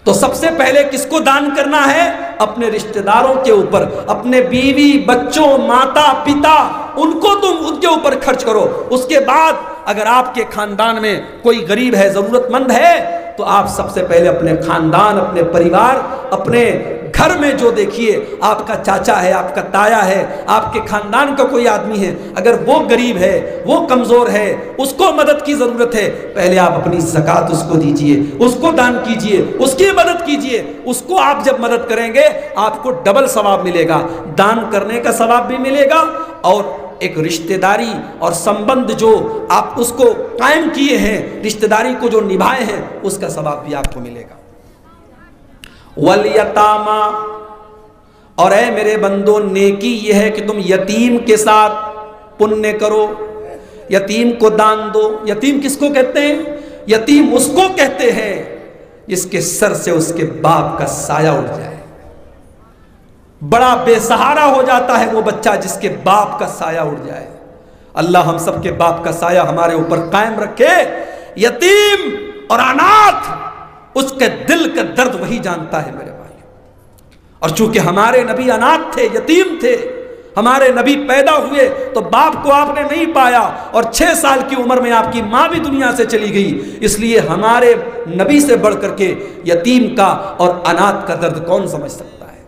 तो सबसे पहले किसको दान करना है? अपने रिश्तेदारों के ऊपर, अपने बीवी बच्चों माता पिता, उनको तुम उनके ऊपर खर्च करो। उसके बाद अगर आपके खानदान में कोई गरीब है, जरूरतमंद है, तो आप सबसे पहले अपने खानदान, अपने परिवार, अपने घर में जो देखिए आपका चाचा है, आपका ताया है, आपके खानदान का कोई आदमी है, अगर वो गरीब है, वो कमजोर है, उसको मदद की जरूरत है, पहले आप अपनी ज़कात उसको दीजिए, उसको दान कीजिए, उसकी मदद कीजिए। उसको आप जब मदद करेंगे आपको डबल सवाब मिलेगा। दान करने का सवाब भी मिलेगा और एक रिश्तेदारी और संबंध जो आप उसको कायम किए हैं, रिश्तेदारी को जो निभाए हैं, उसका सवाब भी आपको मिलेगा। वल यतामा, और ऐ मेरे बंदो नेकी ये है कि तुम यतीम के साथ पुण्य करो, यतीम को दान दो। यतीम किसको कहते हैं? यतीम उसको कहते हैं जिसके सर से उसके बाप का साया उठ जाए। बड़ा बेसहारा हो जाता है वो बच्चा जिसके बाप का साया उड़ जाए। अल्लाह हम सबके बाप का साया हमारे ऊपर कायम रखे। यतीम और अनाथ, उसके दिल का दर्द वही जानता है मेरे भाई। और चूंकि हमारे नबी अनाथ थे, यतीम थे, हमारे नबी पैदा हुए तो बाप को आपने नहीं पाया और 6 साल की उम्र में आपकी माँ भी दुनिया से चली गई। इसलिए हमारे नबी से बढ़ करके यतीम का और अनाथ का दर्द कौन समझ सकता है।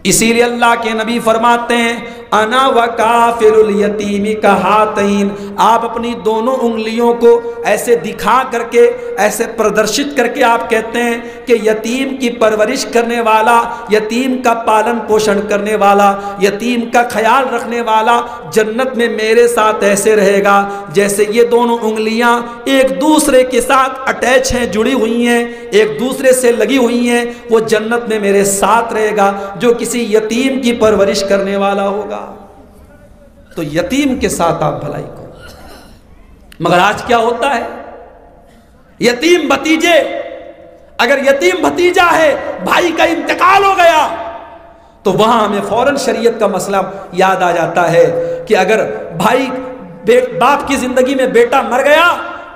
इसीलिए अल्लाह के नबी फरमाते हैं अना व काफिरुल यतीमी का हातैन, आप अपनी दोनों उंगलियों को ऐसे दिखा करके, ऐसे प्रदर्शित करके आप कहते हैं कि यतीम की परवरिश करने वाला, यतीम का पालन पोषण करने वाला, यतीम का ख्याल रखने वाला जन्नत में मेरे साथ ऐसे रहेगा जैसे ये दोनों उंगलियां एक दूसरे के साथ अटैच हैं, जुड़ी हुई हैं, एक दूसरे से लगी हुई हैं। वो जन्नत में मेरे साथ रहेगा जो किसी यतीम की परवरिश करने वाला होगा। तो यतीम के साथ आप भलाई करो। मगर आज क्या होता है, यतीम भतीजे, अगर यतीम भतीजा है, भाई का इंतकाल हो गया तो वहां हमें फौरन शरीयत का मसला याद आ जाता है कि अगर भाई बाप की जिंदगी में बेटा मर गया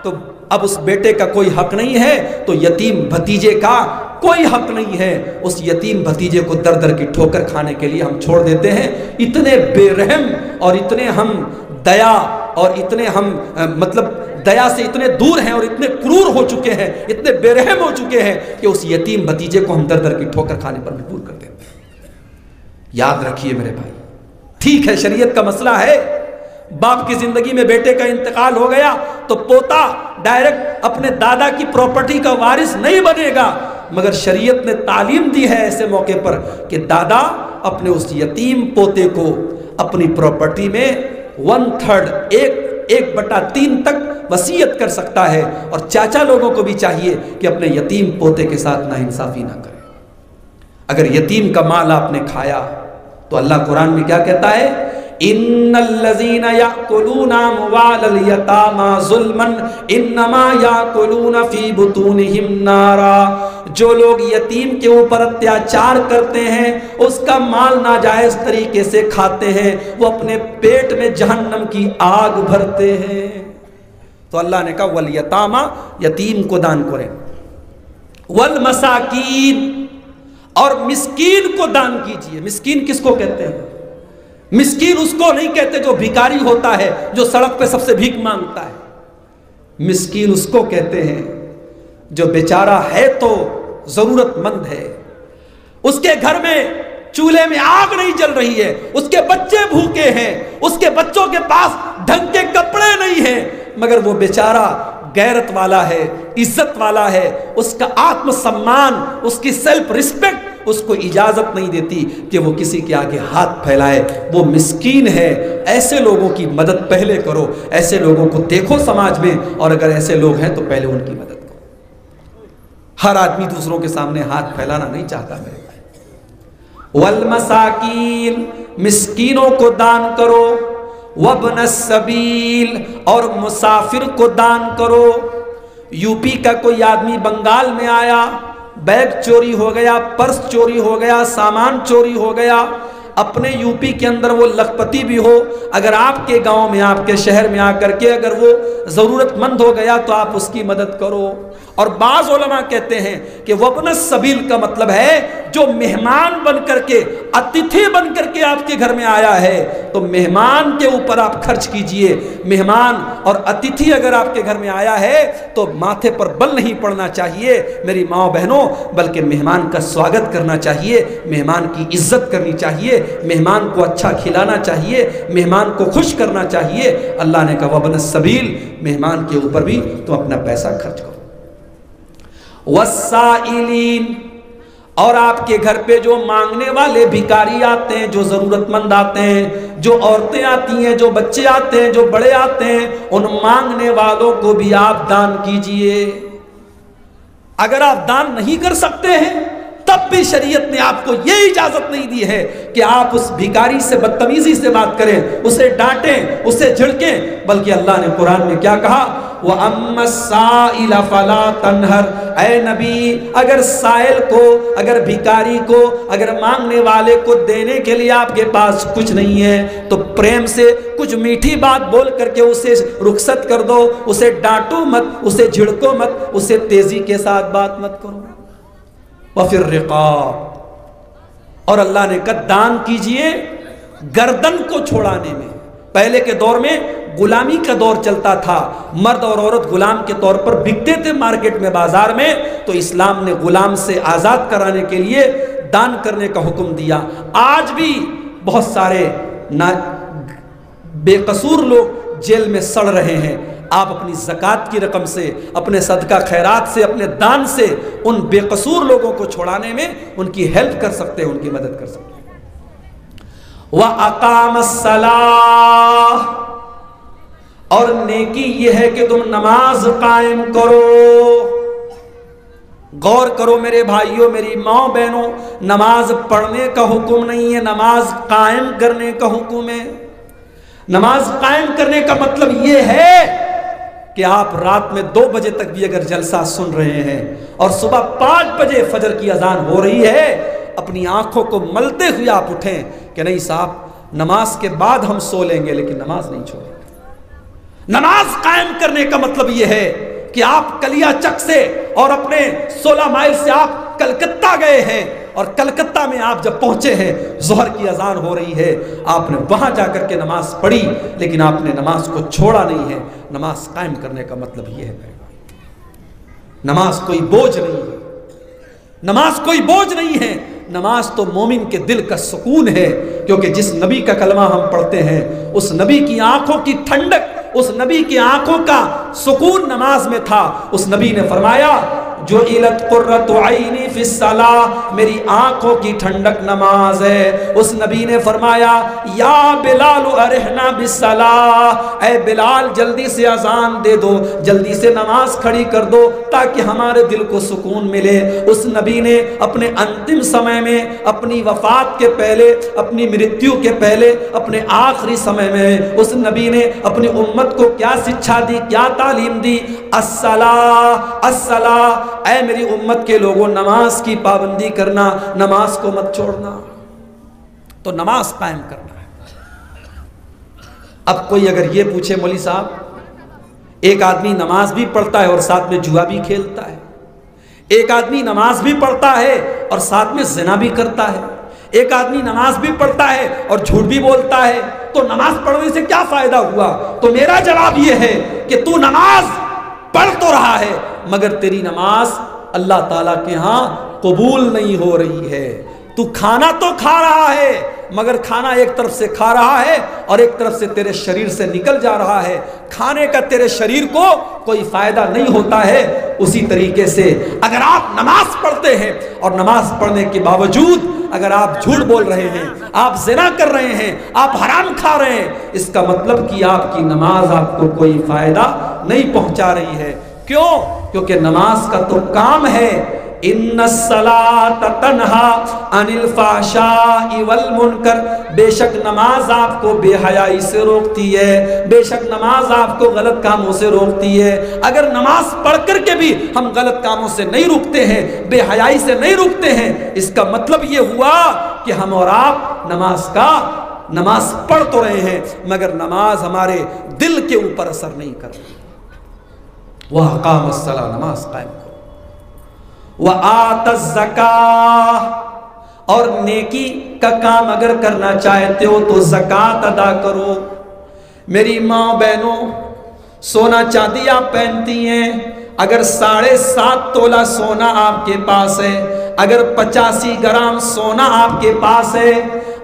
तो अब उस बेटे का कोई हक नहीं है, तो यतीम भतीजे का कोई हक नहीं है। उस यतीम भतीजे को दर दर की ठोकर खाने के लिए हम छोड़ देते हैं। इतने बेरहम और इतने हम दया और इतने हम मतलब दया से इतने दूर हैं और इतने क्रूर हो चुके हैं, इतने बेरहम हो चुके हैं कि उस यतीम भतीजे को हम दर दर की ठोकर खाने पर मजबूर कर देते हैं। याद रखिए मेरे भाई, ठीक है शरीयत का मसला है, बाप की जिंदगी में बेटे का इंतकाल हो गया तो पोता डायरेक्ट अपने दादा की प्रॉपर्टी का वारिस नहीं बनेगा, मगर शरीयत ने तालीम दी है ऐसे मौके पर कि दादा अपने उस यतीम पोते को अपनी प्रॉपर्टी में 1/3 1/3 तक वसीयत कर सकता है। और चाचा लोगों को भी चाहिए कि अपने यतीम पोते के साथ नाइंसाफी ना करें। अगर यतीम का माल आपने खाया तो अल्लाह कुरान में क्या कहता है, इन्नल्लज़ीना याकुलूना अम्वालल यतामा ज़ुल्मन इन्नमा याकुलूना फी बुतूनिहिम नारा, जो लोग यतीम के ऊपर अत्याचार करते हैं, उसका माल नाजायज तरीके से खाते हैं, वो अपने पेट में जहन्नम की आग भरते हैं। तो अल्लाह ने कहा वल यतामा, यतीम को दान करें, वल मसाकीन, और मिस्कीन को दान कीजिए। मिस्कीन किसको कहते हैं? मिस्कीन उसको नहीं कहते जो भिखारी होता है, जो सड़क पे सबसे भीख मांगता है। मिस्कीन उसको कहते हैं जो बेचारा है तो जरूरतमंद है, उसके घर में चूल्हे में आग नहीं जल रही है, उसके बच्चे भूखे हैं, उसके बच्चों के पास ढंग के कपड़े नहीं हैं, मगर वो बेचारा गैरत वाला है, इज्जत वाला है, उसका आत्मसम्मान, उसकी सेल्फ रिस्पेक्ट उसको इजाजत नहीं देती कि वो किसी के आगे हाथ फैलाए। वो मिस्कीन है। ऐसे लोगों की मदद पहले करो, ऐसे लोगों को देखो समाज में, और अगर ऐसे लोग हैं तो पहले उनकी मदद करो। हर आदमी दूसरों के सामने हाथ फैलाना नहीं चाहता मेरे भाई। वल मसाकीन, मिस्कीनों को दान करो, वब्न सबील, और मुसाफिर को दान करो। यूपी का कोई आदमी बंगाल में आया, बैग चोरी हो गया, पर्स चोरी हो गया, सामान चोरी हो गया, अपने यूपी के अंदर वो लखपति भी हो, अगर आपके गांव में, आपके शहर में आकर के अगर वो ज़रूरतमंद हो गया तो आप उसकी मदद करो। और बाज़ उलमा कहते हैं कि वब्न सबील का मतलब है जो मेहमान बन करके, अतिथि बन करके आपके घर में आया है, तो मेहमान के ऊपर आप खर्च कीजिए। मेहमान और अतिथि अगर आपके घर में आया है तो माथे पर बल नहीं पड़ना चाहिए मेरी माँ बहनों, बल्कि मेहमान का स्वागत करना चाहिए, मेहमान की इज्जत करनी चाहिए, मेहमान को अच्छा खिलाना चाहिए, मेहमान को खुश करना चाहिए। अल्लाह ने कहा वब्न सबील, मेहमान के ऊपर भी तुम अपना पैसा खर्च करो। वस्साइलीन, और आपके घर पे जो मांगने वाले भिखारी आते हैं, जो जरूरतमंद आते हैं, जो औरतें आती हैं, जो बच्चे आते हैं, जो बड़े आते हैं, उन मांगने वालों को भी आप दान कीजिए। अगर आप दान नहीं कर सकते हैं तब भी शरीयत ने आपको यह इजाजत नहीं दी है कि आप उस भिखारी से बदतमीजी से बात करें, उसे डांटें, उसे झिड़कें, बल्कि अल्लाह ने कुरान में क्या कहा, वो अम्मस्साइल फला तनहर, ऐ नबी अगर साइल को, अगर भिखारी को, अगर मांगने वाले को देने के लिए आपके पास कुछ नहीं है तो प्रेम से कुछ मीठी बात बोल करके उसे रुखसत कर दो, उसे डांटो मत, उसे झिड़को मत, उसे तेजी के साथ बात मत करो। व फिर रिकाब, और अल्लाह ने कहा दान कीजिए गर्दन को छोड़ाने में। पहले के दौर में गुलामी का दौर चलता था, मर्द और औरत गुलाम के तौर पर बिकते थे मार्केट में, बाजार में, तो इस्लाम ने गुलाम से आज़ाद कराने के लिए दान करने का हुक्म दिया। आज भी बहुत सारे बेकसूर लोग जेल में सड़ रहे हैं। आप अपनी ज़कात की रकम से, अपने सदका खैरात से, अपने दान से उन बेकसूर लोगों को छुड़ाने में उनकी हेल्प कर सकते हैं, उनकी मदद कर सकते हैं। व अकामस्सलाह, और नेकी ये है कि तुम नमाज कायम करो। गौर करो मेरे भाइयों, मेरी माँ बहनों, नमाज पढ़ने का हुक्म नहीं है, नमाज कायम करने का हुक्म है। नमाज कायम करने का मतलब ये है कि आप रात में 2 बजे तक भी अगर जलसा सुन रहे हैं और सुबह 5 बजे फजर की अजान हो रही है, अपनी आंखों को मलते हुए आप उठें कि नहीं साहब, नमाज के बाद हम सो लेंगे लेकिन नमाज नहीं छोड़ेंगे। नमाज कायम करने का मतलब यह है कि आप कलियाचक से और अपने 16 माइल से आप कलकत्ता गए हैं, और कलकत्ता में आप जब पहुंचे हैं, जोहर की अजान हो रही है, आपने वहां जाकर के नमाज पढ़ी, लेकिन आपने नमाज को छोड़ा नहीं है। नमाज कायम करने का मतलब यह है, नमाज कोई बोझ नहीं है, नमाज कोई बोझ नहीं है। नमाज तो मोमिन के दिल का सुकून है, क्योंकि जिस नबी का कलमा हम पढ़ते हैं, उस नबी की आंखों की ठंडक, उस नबी की आंखों का सुकून नमाज में था। उस नबी ने फरमाया, जो इलत कुर्रतु ऐनी फिस्सलाह, मेरी आंखों की ठंडक नमाज है। उस नबी ने फरमाया, या बिलाल अरहना बिस्सलाह, ऐ बिलाल जल्दी से अजान दे दो, जल्दी से नमाज खड़ी कर दो ताकि हमारे दिल को सुकून मिले। उस नबी ने अपने अंतिम समय में, अपनी वफात के पहले, अपनी मृत्यु के पहले, अपने आखिरी समय में, उस नबी ने अपनी उम्मत को क्या शिक्षा दी, क्या तालीम दी? अस्सलाह अस्सलाह, ऐ मेरी उम्मत के लोगों, नमाज की पाबंदी करना, नमाज को मत छोड़ना। तो नमाज कायम करना है। अब कोई अगर ये पूछे, मौली साहब, एक आदमी नमाज भी पढ़ता है और साथ में जुआ भी खेलता है, एक आदमी नमाज भी पढ़ता है और साथ में ज़िना भी करता है, एक आदमी नमाज भी पढ़ता है और झूठ भी बोलता है, तो नमाज पढ़ने से क्या फायदा हुआ? तो मेरा जवाब यह है कि तू नमाज पढ़ तो रहा है, मगर तेरी नमाज अल्लाह ताला के यहाँ कबूल नहीं हो रही है। तू खाना तो खा रहा है, मगर खाना एक तरफ से खा रहा है और एक तरफ से तेरे शरीर से निकल जा रहा है। खाने का तेरे शरीर को कोई फायदा नहीं होता है। उसी तरीके से अगर आप नमाज पढ़ते हैं और नमाज पढ़ने के बावजूद अगर आप झूठ बोल रहे हैं, आप ज़िना कर रहे हैं, आप हराम खा रहे हैं, इसका मतलब कि आपकी नमाज आपको कोई फायदा नहीं पहुंचा रही है। क्यों? क्योंकि नमाज का तो काम है, इन्नस्सलात तन्हा अनिल फाहशाई वल मुनकर, बेशक नमाज आपको बेहयाई से रोकती है, बेशक नमाज आपको गलत कामों से रोकती है। अगर नमाज पढ़ कर के भी हम गलत कामों से नहीं रुकते हैं, बेहयाई से नहीं रुकते हैं, इसका मतलब ये हुआ कि हम और आप नमाज पढ़ तो रहे हैं, मगर नमाज हमारे दिल के ऊपर असर नहीं कर रही। वह अकामस्सलाह, नमाज कायम करो। वह आतज़्ज़काह, और नेकी का काम अगर करना चाहते हो तो ज़कात अदा करो। मेरी माँ बहनों, सोना चांदी आप पहनती हैं, अगर 7.5 तोला सोना आपके पास है, अगर 85 ग्राम सोना आपके पास है,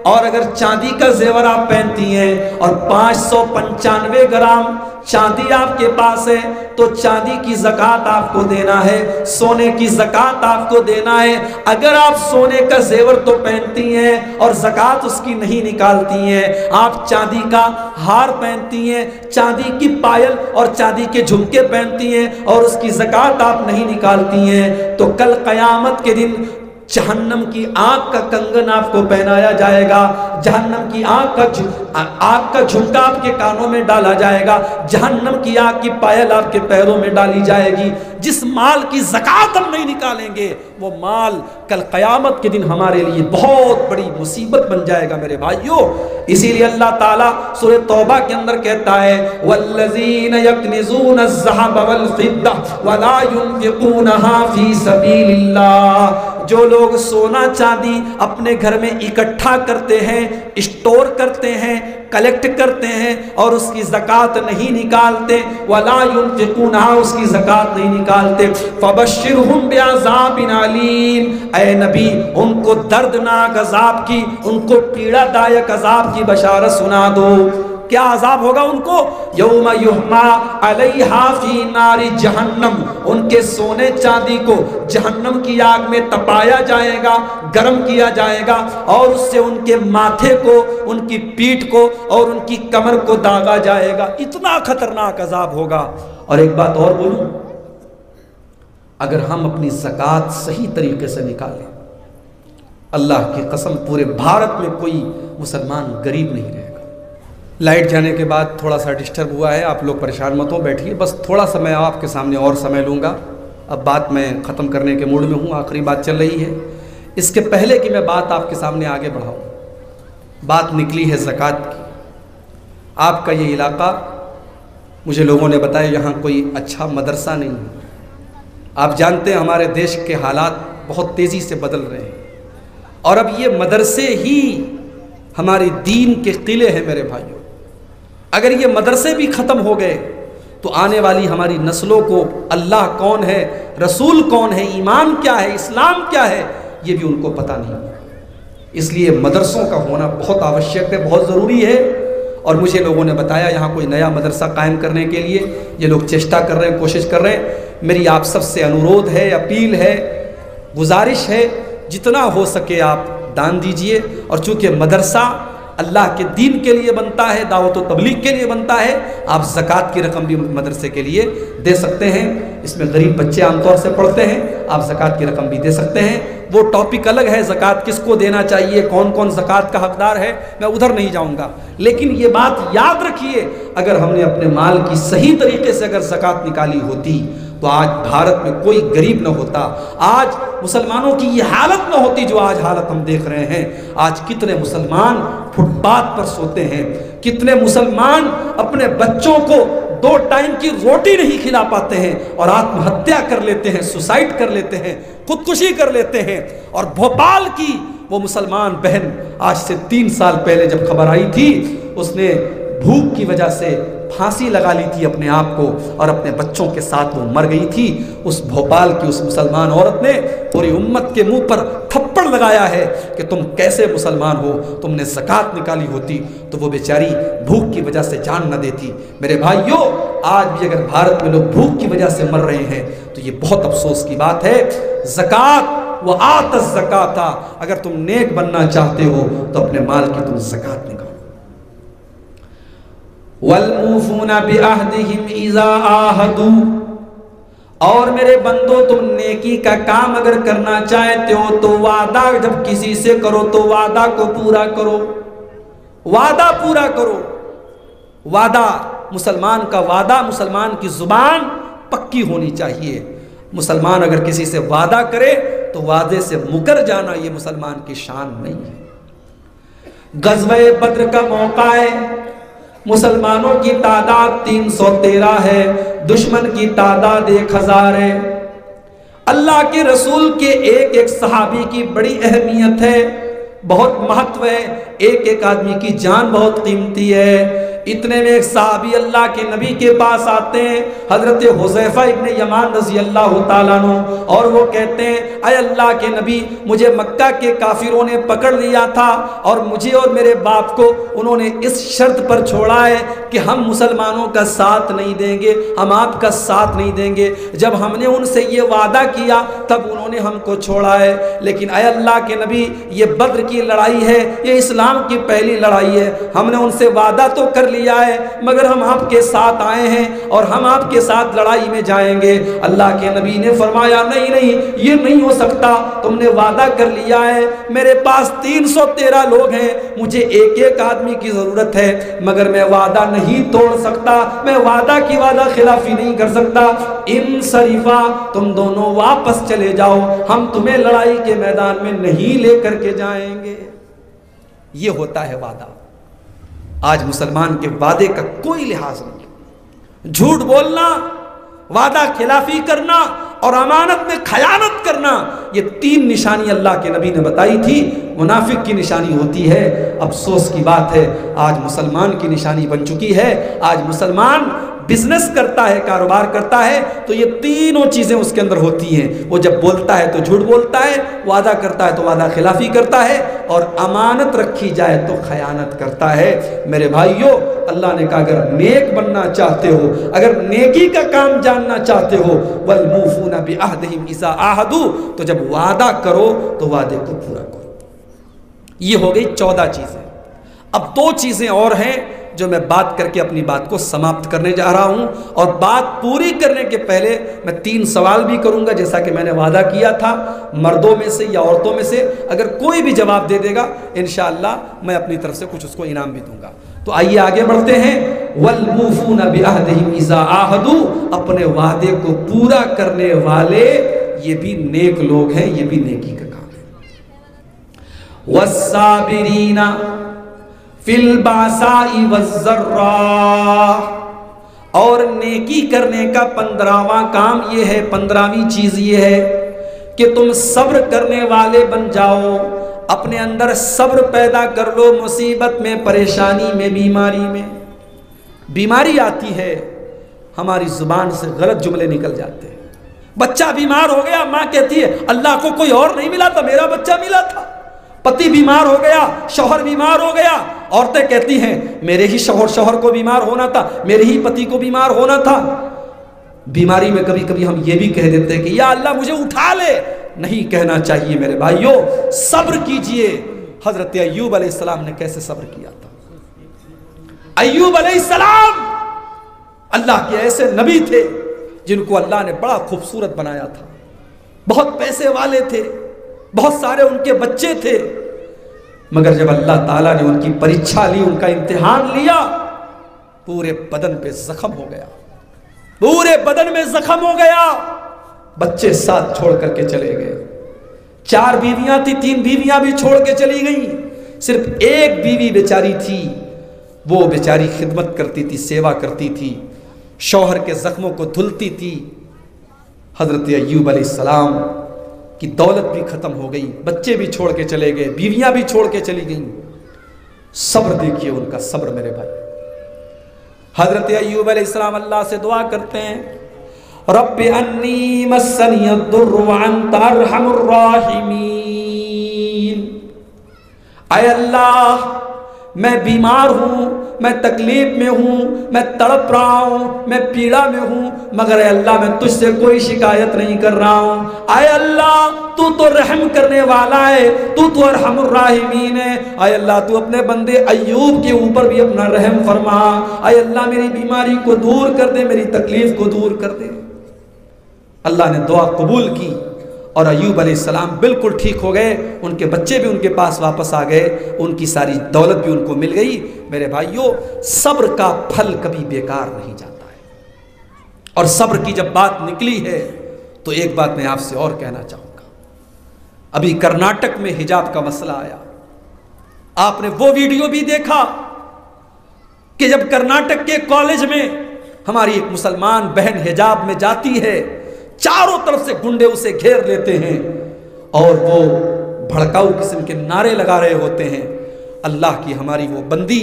और अगर चांदी का जेवर आप पहनती हैं और 595 ग्राम चांदी आपके पास है, तो चांदी की ज़कात आपको देना है, सोने की ज़कात आपको देना है। अगर आप सोने का जेवर तो पहनती हैं और ज़कात उसकी नहीं निकालती हैं, आप चांदी का हार पहनती हैं, चांदी की पायल और चांदी के झुमके पहनती हैं और उसकी ज़कात आप नहीं निकालती हैं, तो कल क़यामत के दिन जहन्नम की आग का कंगन आपको पहनाया जाएगा, जहन्नम की आग का झुमका आपके कानों में डाला जाएगा, जहन्नम की आग की पायल आपके पैरों में डाली जाएगी। जिस माल की ज़कात हम नहीं निकालेंगे, वो माल कल क़यामत के दिन हमारे लिए बहुत बड़ी मुसीबत बन जाएगा मेरे भाइयों। इसीलिए अल्लाह ताला सूरह तौबा के अंदर कहता है, वल्लज़ीन यक्निज़ून अज़्ज़हब वल फ़िद्दा वला युनफ़िक़ूनहा फ़ी सबीलिल्लाह, जो लोग सोना चांदी अपने घर में इकट्ठा करते हैं, स्टोर करते हैं, कलेक्ट करते हैं और उसकी ज़कात नहीं निकालते, वला युनफिकूनहा, उसकी ज़कात नहीं निकालते, फबश्शिरहुम बिअज़ाबिन अलीम, ऐ नबी उनको दर्दनाक अज़ाब की, उनको पीड़ादायक अज़ाब की बशारत सुना दो। क्या अजाब होगा उनको? यौम युहमा अलैहा फी नारी जहन्नम, उनके सोने चांदी को जहन्नम की आग में तपाया जाएगा, गर्म किया जाएगा और उससे उनके माथे को, उनकी पीठ को और उनकी कमर को दागा जाएगा। इतना खतरनाक अजाब होगा। और एक बात और बोलूं, अगर हम अपनी ज़कात सही तरीके से निकालें, अल्लाह की कसम पूरे भारत में कोई मुसलमान गरीब नहीं रहेगा। लाइट जाने के बाद थोड़ा सा डिस्टर्ब हुआ है, आप लोग परेशान मत हो, बैठिए, बस थोड़ा सा मैं आपके सामने और समय लूँगा। अब बात मैं ख़त्म करने के मूड में हूँ, आखिरी बात चल रही है। इसके पहले कि मैं बात आपके सामने आगे बढ़ाऊँ, बात निकली है ज़कात की। आपका ये इलाका, मुझे लोगों ने बताया यहाँ कोई अच्छा मदरसा नहीं है। आप जानते हैं हमारे देश के हालात बहुत तेज़ी से बदल रहे हैं और अब ये मदरसे ही हमारे दीन के किले हैं मेरे भाइयों। अगर ये मदरसे भी ख़त्म हो गए तो आने वाली हमारी नस्लों को अल्लाह कौन है, रसूल कौन है, ईमान क्या है, इस्लाम क्या है, ये भी उनको पता नहीं। इसलिए मदरसों का होना बहुत आवश्यक है, बहुत ज़रूरी है। और मुझे लोगों ने बताया यहाँ कोई नया मदरसा कायम करने के लिए ये लोग चेष्टा कर रहे हैं, कोशिश कर रहे हैं। मेरी आप सबसे अनुरोध है, अपील है, गुजारिश है, जितना हो सके आप दान दीजिए। और चूँकि मदरसा अल्लाह के दीन के लिए बनता है, दावत व तबलीग के लिए बनता है, आप ज़कात की रकम भी मदरसे के लिए दे सकते हैं। इसमें गरीब बच्चे आमतौर से पढ़ते हैं, आप ज़कात की रकम भी दे सकते हैं। वो टॉपिक अलग है, ज़कात किसको देना चाहिए, कौन कौन ज़कात का हकदार है, मैं उधर नहीं जाऊँगा। लेकिन ये बात याद रखिए, अगर हमने अपने माल की सही तरीके से अगर ज़कात निकाली होती तो आज भारत में कोई गरीब न होता, आज मुसलमानों की ये हालत न होती जो आज हालत हम देख रहे हैं। आज कितने मुसलमान फुटपाथ पर सोते हैं, कितने मुसलमान अपने बच्चों को 2 टाइम की रोटी नहीं खिला पाते हैं और आत्महत्या कर लेते हैं, सुसाइड कर लेते हैं, खुदकुशी कर लेते हैं। और भोपाल की वो मुसलमान बहन आज से 3 साल पहले जब खबर आई थी, उसने भूख की वजह से फांसी लगा ली थी अपने आप को और अपने बच्चों के साथ वो मर गई थी। उस भोपाल की उस मुसलमान औरत ने पूरी उम्मत के मुंह पर थप्पड़ लगाया है कि तुम कैसे मुसलमान हो, तुमने ज़कात निकाली होती तो वो बेचारी भूख की वजह से जान न देती। मेरे भाइयों, आज भी अगर भारत में लोग भूख की वजह से मर रहे हैं तो ये बहुत अफसोस की बात है। ज़कात व आतस ज़काता, अगर तुम नेक बनना चाहते हो तो अपने माल की तुम ज़कात निकालो। वल्मूफूना बिअहदिहिम इज़ा आहदू, और मेरे बंदो तुम नेकी का काम अगर करना चाहते हो तो वादा जब किसी से करो तो वादा को पूरा करो, वादा पूरा करो। वादा, मुसलमान का वादा, मुसलमान की जुबान पक्की होनी चाहिए। मुसलमान अगर किसी से वादा करे तो वादे से मुकर जाना ये मुसलमान की शान नहीं है। गज़वे बद्र का मौका है, मुसलमानों की तादाद 313 है, दुश्मन की तादाद 1000 है। अल्लाह के रसूल के एक एक सहाबी की बड़ी अहमियत है, बहुत महत्व है। एक एक आदमी की जान बहुत कीमती है। इतने में एक सहाबी अल्लाह के नबी के पास आते हैं, हजरत हुज़ैफा इब्ने यमान रज़ी अल्लाह ताला अन्हु, और वो कहते हैं, अय अल्लाह के नबी, मुझे मक्का के काफिरों ने पकड़ लिया था और मुझे और मेरे बाप को उन्होंने इस शर्त पर छोड़ा है कि हम मुसलमानों का साथ नहीं देंगे, हम आपका साथ नहीं देंगे। जब हमने उनसे ये वादा किया तब उन्होंने हमको छोड़ा है। लेकिन अय अल्लाह के नबी, ये बद्र की लड़ाई है, ये इस्लाम की पहली लड़ाई है, हमने उनसे वादा तो कर लिया है मगर हम आपके साथ आए हैं और हम आपके साथ लड़ाई में जाएंगे। अल्लाह के नबी ने फरमाया, नहीं नहीं, ये नहीं हो सकता, तुमने वादा कर लिया है, मेरे पास 313 लोग हैं, मुझे एक एक आदमी की ज़रूरत है, मगर मैं वादा नहीं तोड़ सकता, मैं वादा की वादा खिलाफी नहीं कर सकता। इन शरीफा, तुम दोनों वापस चले जाओ, हम तुम्हें लड़ाई के मैदान में नहीं लेकर के जाएंगे। ये होता है वादा। आज मुसलमान के वादे का कोई लिहाज नहीं। झूठ बोलना वादा खिलाफी करना और अमानत में खयानत करना, ये 3 निशानी अल्लाह के नबी ने बताई थी। मुनाफिक की निशानी होती है। अफसोस की बात है आज मुसलमान की निशानी बन चुकी है। आज मुसलमान बिजनेस करता है, कारोबार करता है, तो ये तीनों चीज़ें उसके अंदर होती हैं। वो जब बोलता है तो झूठ बोलता है, वादा करता है तो वादा खिलाफी करता है, और अमानत रखी जाए तो खयानत करता है। मेरे भाइयों, अल्लाह ने कहा अगर नेक बनना चाहते हो, अगर नेकी का काम जानना चाहते हो, वल मूफूना बिअहदिहिम इज़ा आहदू, तो जब वादा करो तो वादे को पूरा करो। ये हो गई 14 चीज़ें। अब 2 चीज़ें और हैं जो मैं बात करके अपनी बात को समाप्त करने जा रहा हूं। और बात पूरी करने के पहले मैं 3 सवाल भी करूंगा, जैसा कि मैंने वादा किया था। मर्दों में से या औरतों में से अगर कोई भी जवाब दे देगा, इंशाअल्लाह मैं अपनी तरफ से कुछ उसको इनाम भी दूंगा। तो आइए आगे बढ़ते हैं। वल मूफूना बिअहदिहिम इज़ा आहदू, अपने वादे को पूरा करने वाले ये भी नेक लोग हैं, ये भी नेकी का काम है। वस्साबिरीना फिल बासाई वज़्ज़र्रा, और नेकी करने का 15वां काम ये है, 15वीं चीज ये है कि तुम सब्र करने वाले बन जाओ। अपने अंदर सब्र पैदा कर लो। मुसीबत में, परेशानी में, बीमारी में। बीमारी आती है, हमारी जुबान से गलत जुमले निकल जाते हैं। बच्चा बीमार हो गया, माँ कहती है अल्लाह को कोई और नहीं मिला था, मेरा बच्चा मिला था। पति बीमार हो गया, शौहर बीमार हो गया, औरतें कहती हैं मेरे ही शौहर को बीमार होना था, मेरे ही पति को बीमार होना था। बीमारी में कभी कभी हम ये भी कह देते हैं कि या अल्लाह मुझे उठा ले। नहीं कहना चाहिए मेरे भाइयों, सब्र कीजिए। हजरत अय्यूब अलैहिस्सलाम ने कैसे सब्र किया था। अय्यूब अलैहिस्सलाम अल्लाह के ऐसे नबी थे जिनको अल्लाह ने बड़ा खूबसूरत बनाया था। बहुत पैसे वाले थे, बहुत सारे उनके बच्चे थे, मगर जब अल्लाह ताला ने उनकी परीक्षा ली, उनका इम्तिहान लिया, पूरे बदन पे जख्म हो गया, पूरे बदन में जख्म हो गया। बच्चे साथ छोड़ करके चले गए। 4 बीवियां थी, 3 बीवियां भी छोड़ के चली गई। सिर्फ एक बीवी बेचारी थी, वो बेचारी खिदमत करती थी, सेवा करती थी, शौहर के जख्मों को धुलती थी। हजरत अय्यूब अलैहिस्सलाम की दौलत भी खत्म हो गई, बच्चे भी छोड़ के चले गए, बीवियां भी छोड़ के चली गईं। सब्र देखिए उनका सब्र मेरे भाई। हजरत अय्यूब अलैहिस्सलाम अल्लाह से दुआ करते हैं, रब्बि अन्नी मस्सनियद्दुर्रु व अंता अरहमुर राहिमीन। ऐ अल्लाह, मैं बीमार हूं, मैं तकलीफ में हूं, मैं तड़प रहा हूं, मैं पीड़ा में हूं, मगर अल्लाह मैं तुझसे कोई शिकायत नहीं कर रहा हूं। आय अल्लाह, तू तो रहम करने वाला है, तू तो अरहमुर राहिमीन है। आय अल्लाह, तू अपने बंदे अय्यूब के ऊपर भी अपना रहम फरमा। आय अल्लाह, मेरी बीमारी को दूर कर दे, मेरी तकलीफ को दूर कर दे। अल्लाह ने दुआ कबूल की और अय्यूब अलैहिस्सलाम बिल्कुल ठीक हो गए। उनके बच्चे भी उनके पास वापस आ गए, उनकी सारी दौलत भी उनको मिल गई। मेरे भाइयों, सब्र का फल कभी बेकार नहीं जाता है। और सब्र की जब बात निकली है तो एक बात मैं आपसे और कहना चाहूंगा। अभी कर्नाटक में हिजाब का मसला आया, आपने वो वीडियो भी देखा कि जब कर्नाटक के कॉलेज में हमारी एक मुसलमान बहन हिजाब में जाती है, चारों तरफ से गुंडे उसे घेर लेते हैं और वो भड़काऊ किस्म के नारे लगा रहे होते हैं। अल्लाह की हमारी वो बंदी,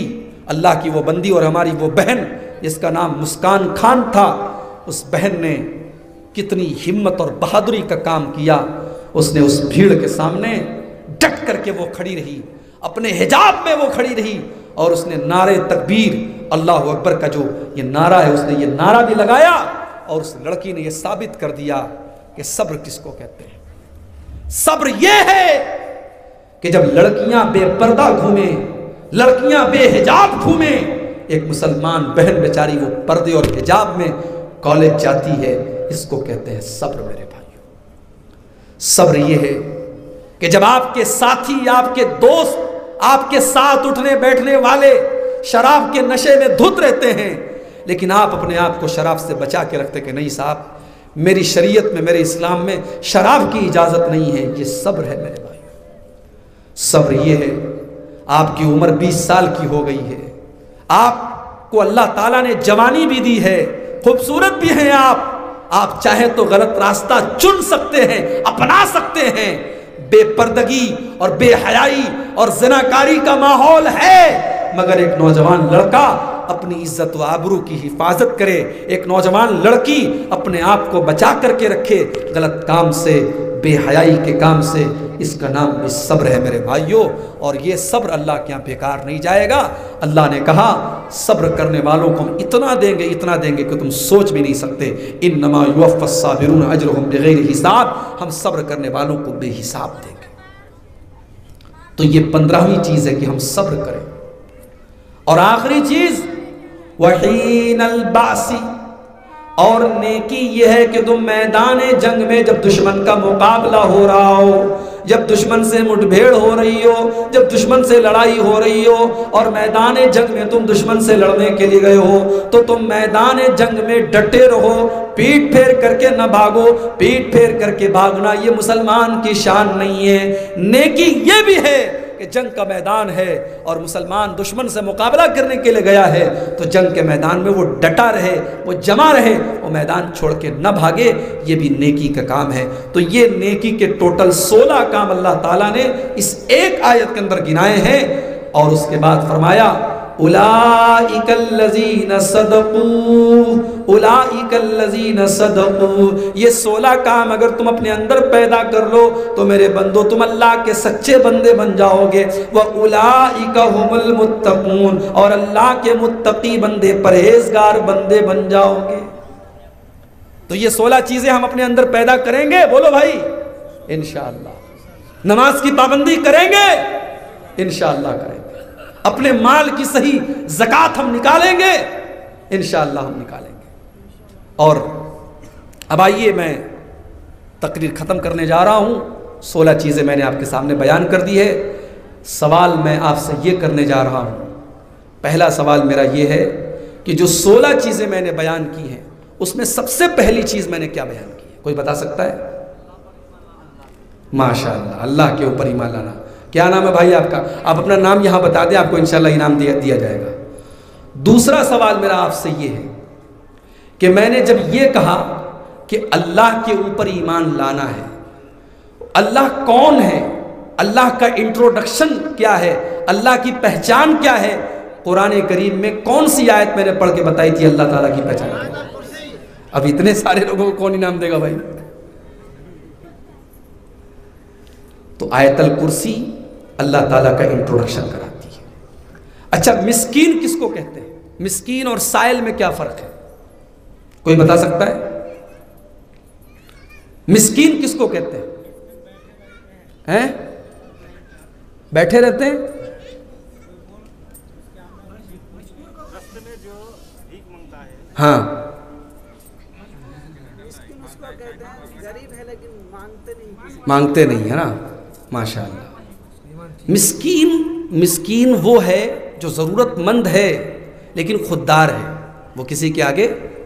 अल्लाह की वो बंदी और हमारी वो बहन जिसका नाम मुस्कान खान था, उस बहन ने कितनी हिम्मत और बहादुरी का काम किया। उसने उस भीड़ के सामने डट करके वो खड़ी रही, अपने हिजाब में वो खड़ी रही और उसने नारे तकबीर अल्लाह अकबर का जो ये नारा है, उसने ये नारा भी लगाया और उस लड़की ने ये साबित कर दिया कि सब्र किसको कहते हैं। सब्र ये है कि जब लड़कियां बेपर्दा घूमे, लड़कियां बेहिजाब घूमे, एक मुसलमान बहन बेचारी वो पर्दे और हिजाब में कॉलेज जाती है, इसको कहते हैं सब्र। मेरे भाइयों, सब्र ये है कि जब आपके साथी, आपके दोस्त, आपके साथ उठने बैठने वाले शराब के नशे में धुत रहते हैं, लेकिन आप अपने आप को शराब से बचा के रखते कि नहीं साहब, मेरी शरीयत में, मेरे इस्लाम में शराब की इजाज़त नहीं है। ये सब्र है मेरे भाई। सब्र ये है, आपकी उम्र 20 साल की हो गई है, आपको अल्लाह ताला ने जवानी भी दी है, खूबसूरत भी हैं आप, आप चाहें तो गलत रास्ता चुन सकते हैं, अपना सकते हैं। बेपर्दगी और बेहयाई और ज़िनाकारी का माहौल है, मगर एक नौजवान लड़का अपनी इज्जत व आबरू की हिफाजत करे, एक नौजवान लड़की अपने आप को बचा करके रखे गलत काम से, बेहयाई के काम से। इसका नाम भी सब्र है मेरे भाइयों, और ये सब्र अल्लाह के यहाँ बेकार नहीं जाएगा। अल्लाह ने कहा सब्र करने वालों को हम इतना देंगे कि तुम सोच भी नहीं सकते। इन्नमा युवफ़्फ़स साबिरून अजरहुम बिग़ैरि हिसाब, हम सब्र करने वालों को बेहिसाब देंगे। तो ये 15वीं चीज़ है कि हम सब्र करें। और आखिरी चीज़ वहीनल बासी, और नेकी यह है कि तुम मैदान जंग में जब दुश्मन का मुकाबला हो रहा हो, जब दुश्मन से मुठभेड़ हो रही हो, जब दुश्मन से लड़ाई हो रही हो और मैदान जंग में तुम दुश्मन से लड़ने के लिए गए हो, तो तुम मैदान जंग में डटे रहो, पीठ फेर करके न भागो। पीठ फेर करके भागना ये मुसलमान की शान नहीं है। नेकी ये भी है कि जंग का मैदान है और मुसलमान दुश्मन से मुकाबला करने के लिए गया है, तो जंग के मैदान में वो डटा रहे, वो जमा रहे, वो मैदान छोड़ के न भागे। ये भी नेकी का काम है। तो ये नेकी के टोटल 16 काम अल्लाह ताला ने इस एक आयत के अंदर गिनाए हैं। और उसके बाद फरमाया उलाइकल्लज़ीना सदक़ू, उलाइकल्लज़ीना सदक़ू। ये 16 काम अगर तुम अपने अंदर पैदा कर लो तो मेरे बंदो तुम अल्लाह के सच्चे बंदे बन जाओगे। व उलाइका हुमुल मुत्तक़ून, और अल्लाह के मुत्तकी बंदे, परहेजगार बंदे बन जाओगे। तो ये 16 चीजें हम अपने अंदर पैदा करेंगे, बोलो भाई, इंशाअल्लाह। नमाज की पाबंदी करेंगे, इंशाअल्लाह करेंगे। अपने माल की सही ज़कात हम निकालेंगे, इंशाअल्लाह हम निकालेंगे। और अब आइए, मैं तकरीर ख़त्म करने जा रहा हूँ। 16 चीज़ें मैंने आपके सामने बयान कर दी है। सवाल मैं आपसे ये करने जा रहा हूँ। पहला सवाल मेरा ये है कि जो 16 चीज़ें मैंने बयान की हैं उसमें सबसे पहली चीज़ मैंने क्या बयान की है? कोई बता सकता है? माशाअल्लाह, अल्लाह के ऊपर ईमान लाना। क्या नाम है भाई आपका? आप अपना नाम यहाँ बता दें, आपको इंशाअल्लाह इनाम दिया जाएगा। दूसरा सवाल मेरा आपसे ये है कि मैंने जब ये कहा कि अल्लाह के ऊपर ईमान लाना है, अल्लाह कौन है, अल्लाह का इंट्रोडक्शन क्या है, अल्लाह की पहचान क्या है, कुरान करीम में कौन सी आयत मैंने पढ़ के बताई थी अल्लाह ताला की पहचान? अब इतने सारे लोगों को कौन इनाम देगा भाई? तो आयतल कुर्सी अल्लाह ताला का इंट्रोडक्शन कराती है। अच्छा, मिस्कीन किसको कहते हैं? मिस्कीन और साइल में क्या फर्क है? कोई बता सकता है? मिस्कीन किसको कहते हैं? बैठे रहते हैं, हाँ, मांगते नहीं है ना, माशाअल्लाह। मिस्कीन वो है जो ज़रूरतमंद है लेकिन खुददार है, वो किसी के आगे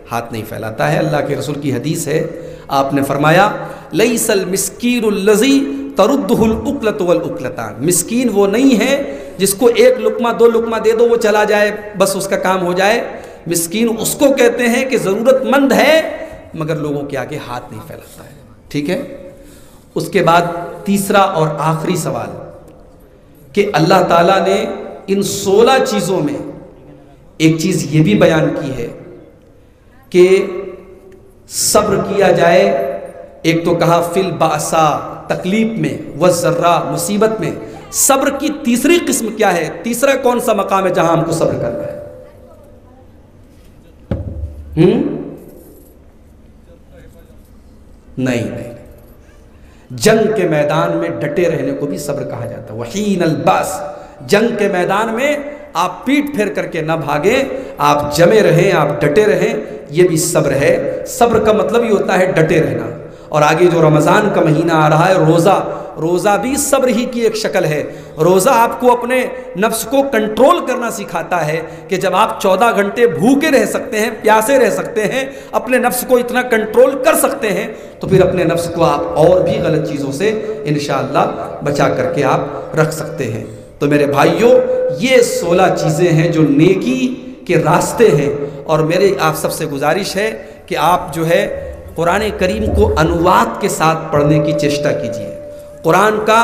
हाथ नहीं फैलाता है। अल्लाह के रसूल की हदीस है, आपने फरमाया लैसल मिस्कीनुल्लज़ी तरुद्दुहुल उक़लतु वल उक़लतान। मिस्कीन वो नहीं है जिसको एक लुक़मा दो लुक़मा दे दो वो चला जाए, बस उसका काम हो जाए। मिस्कीन उसको कहते हैं कि ज़रूरतमंद है मगर लोगों के आगे हाथ नहीं फैलाता है। ठीक है। उसके बाद तीसरा और आखिरी सवाल कि अल्लाह ताला ने इन 16 चीज़ों में एक चीज़ ये भी बयान की है कि सब्र किया जाए। एक तो कहा फिल बासा, तकलीफ में, व ज़र्रा, मुसीबत में। सब्र की तीसरी किस्म क्या है? तीसरा कौन सा मकाम है जहां हमको सब्र करना है? नहीं, जंग के मैदान में डटे रहने को भी सब्र कहा जाता है। वहीन अलबास, जंग के मैदान में आप पीठ फेर करके ना भागे, आप जमे रहें, आप डटे रहें, ये भी सब्र है। सब्र का मतलब ही होता है डटे रहना। और आगे जो रमज़ान का महीना आ रहा है, रोज़ा भी सब्र ही की एक शक्ल है। रोज़ा आपको अपने नफ्स को कंट्रोल करना सिखाता है कि जब आप 14 घंटे भूखे रह सकते हैं, प्यासे रह सकते हैं, अपने नफ्स को इतना कंट्रोल कर सकते हैं, तो फिर अपने नफ्स को आप और भी गलत चीज़ों से इंशाअल्लाह बचा करके आप रख सकते हैं। तो मेरे भाइयों, ये 16 चीज़ें हैं जो नेकी के रास्ते हैं। और मेरी आप सबसे गुजारिश है कि आप जो है कुरान करीम को अनुवाद के साथ पढ़ने की चेष्टा कीजिए। कुरान का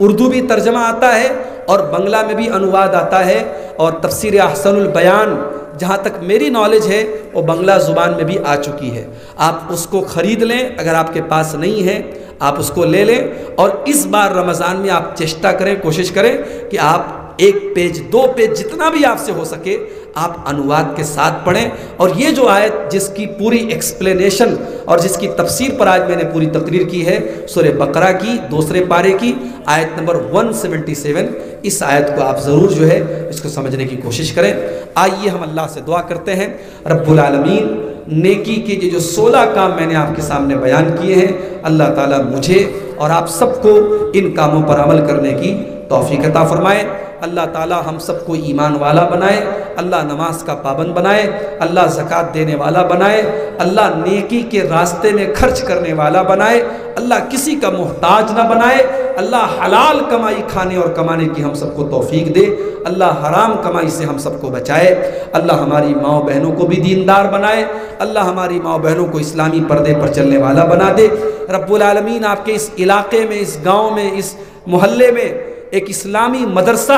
उर्दू भी तर्जमा आता है और बंगला में भी अनुवाद आता है, और तफसीर अहसनुल बयान जहाँ तक मेरी नॉलेज है वो बंगला ज़ुबान में भी आ चुकी है। आप उसको ख़रीद लें, अगर आपके पास नहीं है आप उसको ले लें, और इस बार रमज़ान में आप चेष्टा करें, कोशिश करें कि आप 1 पेज 2 पेज जितना भी आपसे हो सके आप अनुवाद के साथ पढ़ें। और ये जो आयत जिसकी पूरी एक्सप्लेनेशन और जिसकी तफसीर पर आज मैंने पूरी तकरीर की है, सूरह बकरा की 2 पारे की आयत नंबर 177, इस आयत को आप ज़रूर जो है इसको समझने की कोशिश करें। आइए हम अल्लाह से दुआ करते हैं, रब्बुल आलमीन नेकी के जो 16 काम मैंने आपके सामने बयान किए हैं, अल्लाह ताला मुझे और आप सबको इन कामों पर अमल करने की तौफीक अता फरमाए। अल्लाह ताला हम सबको ईमान वाला बनाए, अल्लाह नमाज का पाबंद बनाए, अल्लाह ज़कात देने वाला बनाए, अल्लाह नेकी के रास्ते में खर्च करने वाला बनाए, अल्लाह किसी का मोहताज ना बनाए, अल्लाह हलाल कमाई खाने और कमाने की हम सबको तौफीक दे, अल्लाह हराम कमाई से हम सबको बचाए, अल्लाह हमारी माँ बहनों को भी दीनदार बनाए, अल्लाह हमारी माँ बहनों को इस्लामी पर्दे पर चलने वाला बना दे। रब्बुल आलमीन आपके इस इलाके में, इस गाँव में, इस मोहल्ले में एक इस्लामी मदरसा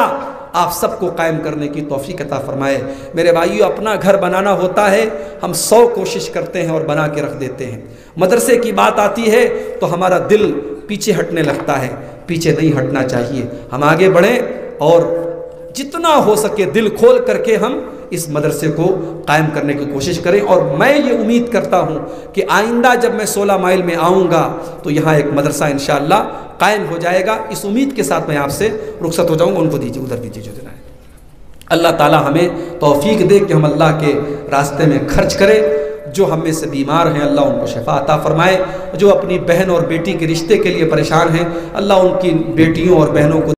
आप सबको कायम करने की तौफीक अता फरमाए। मेरे भाइयों, अपना घर बनाना होता है, हम 100 कोशिश करते हैं और बना के रख देते हैं। मदरसे की बात आती है तो हमारा दिल पीछे हटने लगता है। पीछे नहीं हटना चाहिए, हम आगे बढ़ें और जितना हो सके दिल खोल करके हम इस मदरसे को कायम करने की कोशिश करें। और मैं ये उम्मीद करता हूँ कि आइंदा जब मैं 16 माइल में आऊँगा तो यहाँ एक मदरसा इंशाअल्लाह कायम हो जाएगा। इस उम्मीद के साथ मैं आपसे रुखसत हो जाऊँगा। उनको दीजिए, उधर दीजिए जो देना है। अल्लाह ताला हमें तौफीक दे कि हम अल्लाह के रास्ते में खर्च करें। जो हम में से बीमार हैं अल्लाह उनको शिफा अता फरमाए। जो अपनी बहन और बेटी के रिश्ते के लिए परेशान हैं अल्लाह उनकी बेटियों और बहनों को